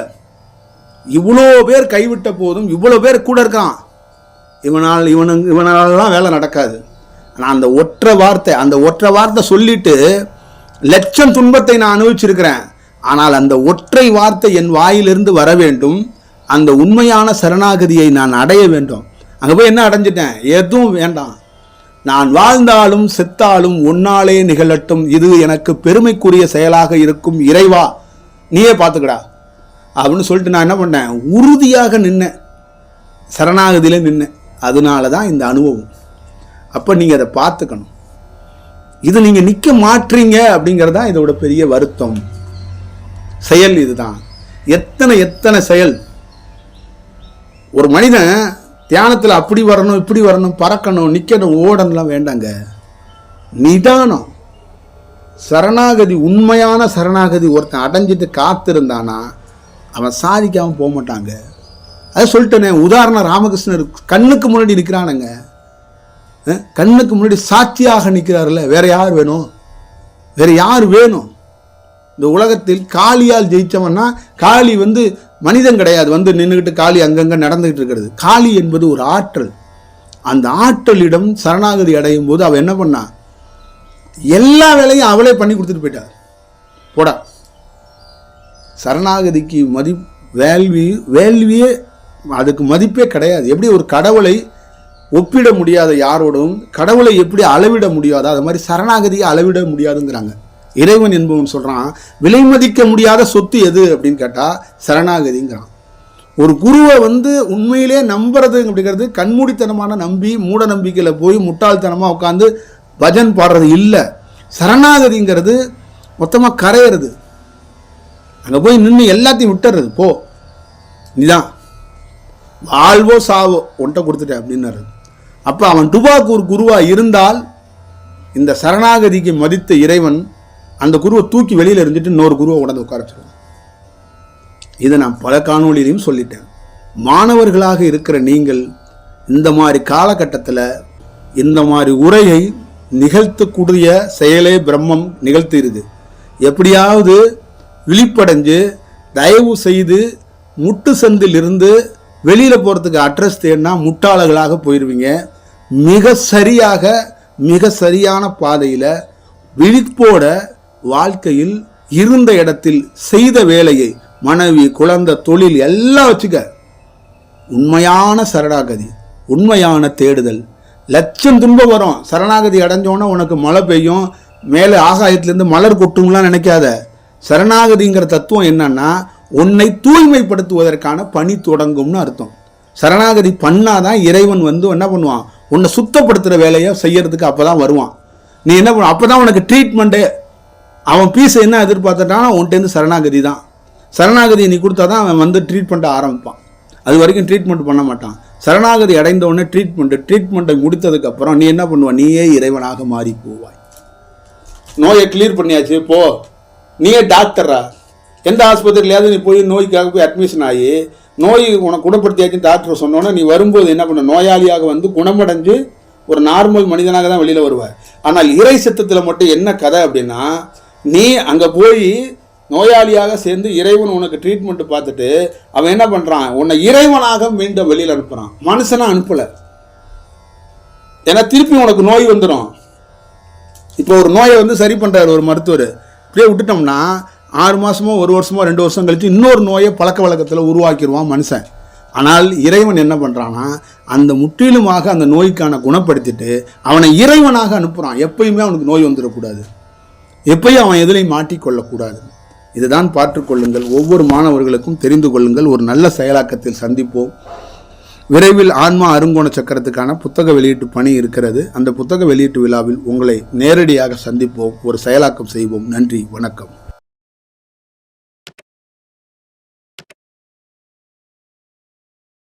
இவ்வளோ பேர் கைவிட்ட போதும் இவ்வளோ பேர் கூட இருக்கான், இவனாலலாம் வேலை நடக்காது. நான் அந்த ஒற்றை வார்த்தை சொல்லிட்டு லட்சம் துன்பத்தை நான் அனுபவிச்சிருக்கிறேன். ஆனால் அந்த ஒற்றை வார்த்தை என் வாயிலிருந்து வர வேண்டும். அந்த உண்மையான சரணாகதியை நான் அடைய வேண்டும். அங்கே போய் என்ன அடைஞ்சிட்டேன்? எதுவும் வேண்டாம், நான் வாழ்ந்தாலும் செத்தாலும் உன்னாலே நிகழட்டும், இது எனக்கு பெருமைக்குரிய செயலாக இருக்கும், இறைவா நீயே பார்த்துக்கடா அப்படின்னு சொல்லிட்டு நான் என்ன பண்ணேன்? உறுதியாக நின்னேன், சரணாகதியில நின்னேன். அதனால தான் இந்த அனுபவம். அப்போ நீங்கள் அதை பார்த்துக்கணும். இது நீங்கள் நிற்க மாற்றீங்க அப்படிங்கிறது தான் இதோட பெரிய வருத்தம். செயல் இதுதான். எத்தனை செயல். ஒரு மனிதன் தியானத்தில் அப்படி வரணும், இப்படி வரணும், பறக்கணும், நிற்கணும், ஓடணும்லாம் வேண்டாங்க. நிதானம். சரணாகதி, உண்மையான சரணாகதி ஒருத்தன் அடைஞ்சிட்டு காத்திருந்தானா அவன் சாதிக்காமல் போக மாட்டாங்க. அதை சொல்லிட்டேனே, உதாரணம் ராமகிருஷ்ணர் கண்ணுக்கு முன்னாடி நிற்கிறானுங்க, கண்ணுக்கு முன்னாடி சாட்சியாக நிற்கிறாருல்ல. வேற யார் வேணும்? வேற யார் வேணும்? இந்த உலகத்தில் காளியால் ஜெயிச்சவன்னா, காளி மனிதன் கிடையாது, நின்றுக்கிட்டு காளி அங்கங்கே நடந்துகிட்டு இருக்கிறது. காளி என்பது ஒரு ஆற்றல். அந்த ஆற்றலிடம் சரணாகதி அடையும் போது அவள் என்ன பண்ணா, எல்லா வேலையும் அவளே பண்ணி கொடுத்துட்டு போயிட்டார். போடா, சரணாகதிக்கு வேள்வியே அதுக்கு மதிப்பே கிடையாது. எப்படி ஒரு கடவுளை ஒப்பிட முடியாத யாரோடும் கடவுளை எப்படி அளவிட முடியாதோ அது மாதிரி சரணாகதியை அளவிட முடியாதுங்கிறாங்க. இறைவன் என்பவன் சொல்றான், விலை மதிக்க முடியாத சொத்து எது அப்படின்னு கேட்டா சரணாகதிங்கிறான். ஒரு குருவை உண்மையிலே நம்புறது அப்படிங்கிறது கண்மூடித்தனமான நம்பி மூட நம்பிக்கையில போய் முட்டாள்தனமா உட்காந்து பஜன் பாடுறது இல்லை. சரணாகதிங்கிறது மொத்தமா கரையிறது, அங்க போய் நின்று எல்லாத்தையும் விட்டுறது. போ, நீதான் வாழ்வோ சாவோ ஒன்றை கொடுத்துட்டேன் அப்படின்னாரு. அப்ப அவன் டுபாக்கூர் குருவா இருந்தால் இந்த சரணாகதிக்கு மதித்த இறைவன் அந்த குருவை தூக்கி வெளியில இருந்துட்டு இன்னொரு குருவை உடனே உட்கார வச்சிருவான். இதை நான் பல காணொலியிலையும் சொல்லிட்டேன். மாணவர்களாக இருக்கிற நீங்கள் இந்த மாதிரி காலகட்டத்தில் இந்த மாதிரி உரையை நிகழ்த்தக்கூடிய செயலே பிரம்மம் நிகழ்த்திடுது. எப்படியாவது விழிப்படைஞ்சு தயவு செய்து முட்டு சந்தில் இருந்து வெளியில் போகிறதுக்கு அட்ரஸ் தேடினா முட்டாளர்களாக போயிடுவீங்க. மிக சரியான பாதையில் விழிப்போட வாழ்க்கையில் இருந்த இடத்தில் செய்த வேலையை, மனைவி, குழந்தை, தொழில் எல்லாம் வச்சுக்க. உண்மையான சரணாகதி, உண்மையான தேடுதல். லட்சம் துன்பம் வரும். சரணாகதி அடைஞ்சோன்னா உனக்கு மழை பெய்யும், மேலே ஆகாயத்திலேருந்து மலர் கொட்டும்லாம் நினைக்காத. சரணாகதிங்கிற தத்துவம் என்னன்னா, உன்னை தூய்மைப்படுத்துவதற்கான பணி தொடங்கும்னு அர்த்தம். சரணாகதி பண்ணாதான் இறைவன் என்ன பண்ணுவான், உன்னை சுத்தப்படுத்துகிற வேலையை செய்யறதுக்கு அப்போதான் வருவான். நீ என்ன பண்ண, அப்போதான் உனக்கு ட்ரீட்மெண்ட்டே. அவன் பீஸை என்ன எதிர்பார்த்துட்டானா உன்ட்டேருந்து சரணாகதி தான். சரணாகதியை நீ கொடுத்தா தான் அவன் ட்ரீட்மெண்ட்டை ஆரம்பிப்பான். அது வரைக்கும் ட்ரீட்மெண்ட் பண்ண மாட்டான். சரணாகதி அடைந்த உடனே ட்ரீட்மெண்ட்டை முடித்ததுக்கு அப்புறம் நீ என்ன பண்ணுவ, நீயே இறைவனாக மாறி போவாய். நோயை கிளியர் பண்ணியாச்சு, போ, நீயே டாக்டரா. எந்த ஆஸ்பத்திரியிலையாவது நீ போய் நோய்க்காக போய் அட்மிஷன் ஆகி நோய் உனக்கு குணப்படுத்தியாச்சுன்னு டாக்டர் சொன்னோன்னே நீ வரும்போது என்ன பண்ண, நோயாளியாக குணமடைஞ்சு ஒரு நார்மல் மனிதனாக தான் வெளியில் வருவார். ஆனால் இறை சித்தத்தில் மட்டும் என்ன கதை அப்படின்னா, நீ அங்கே போய் நோயாளியாக சேர்ந்து இறைவன் உனக்கு ட்ரீட்மெண்ட் பார்த்துட்டு அவன் என்ன பண்ணுறான், உன்னை இறைவனாக மீண்டும் வெளியில் அனுப்புகிறான். மனுஷனாக அனுப்பலை. ஏன்னா திருப்பி உனக்கு நோய் வந்துடும். இப்போ ஒரு நோயை சரி பண்ணுறாரு ஒரு மருத்துவர், இப்படியே விட்டுட்டோம்னா 6 மாதமோ 1 வருஷமோ 2 வருஷம் கழிச்சு இன்னொரு நோயை பழக்க வழக்கத்தில் உருவாக்கிடுவான் மனுஷன். ஆனால் இறைவன் என்ன பண்ணுறான்னா, அந்த முற்றிலுமாக அந்த நோய்க்கான குணப்படுத்திட்டு அவனை இறைவனாக அனுப்புகிறான். எப்பயுமே அவனுக்கு நோய் வந்துடக்கூடாது, எப்பயும் அவன் எதிலையும் மாட்டிக்கொள்ளக்கூடாது. இதுதான் பார்த்துக்கொள்ளுங்கள். ஒவ்வொரு மாணவர்களுக்கும் தெரிந்து கொள்ளுங்கள். ஒரு நல்ல செயலாக்கத்தில் சந்திப்போம். விரைவில் ஆன்மா அருங்கோண சக்கரத்துக்கான புத்தக வெளியீட்டு பணி இருக்கிறது. அந்த புத்தக வெளியீட்டு விழாவில் உங்களை நேரடியாக சந்திப்போம். ஒரு செயலாக்கம் செய்வோம். நன்றி, வணக்கம்.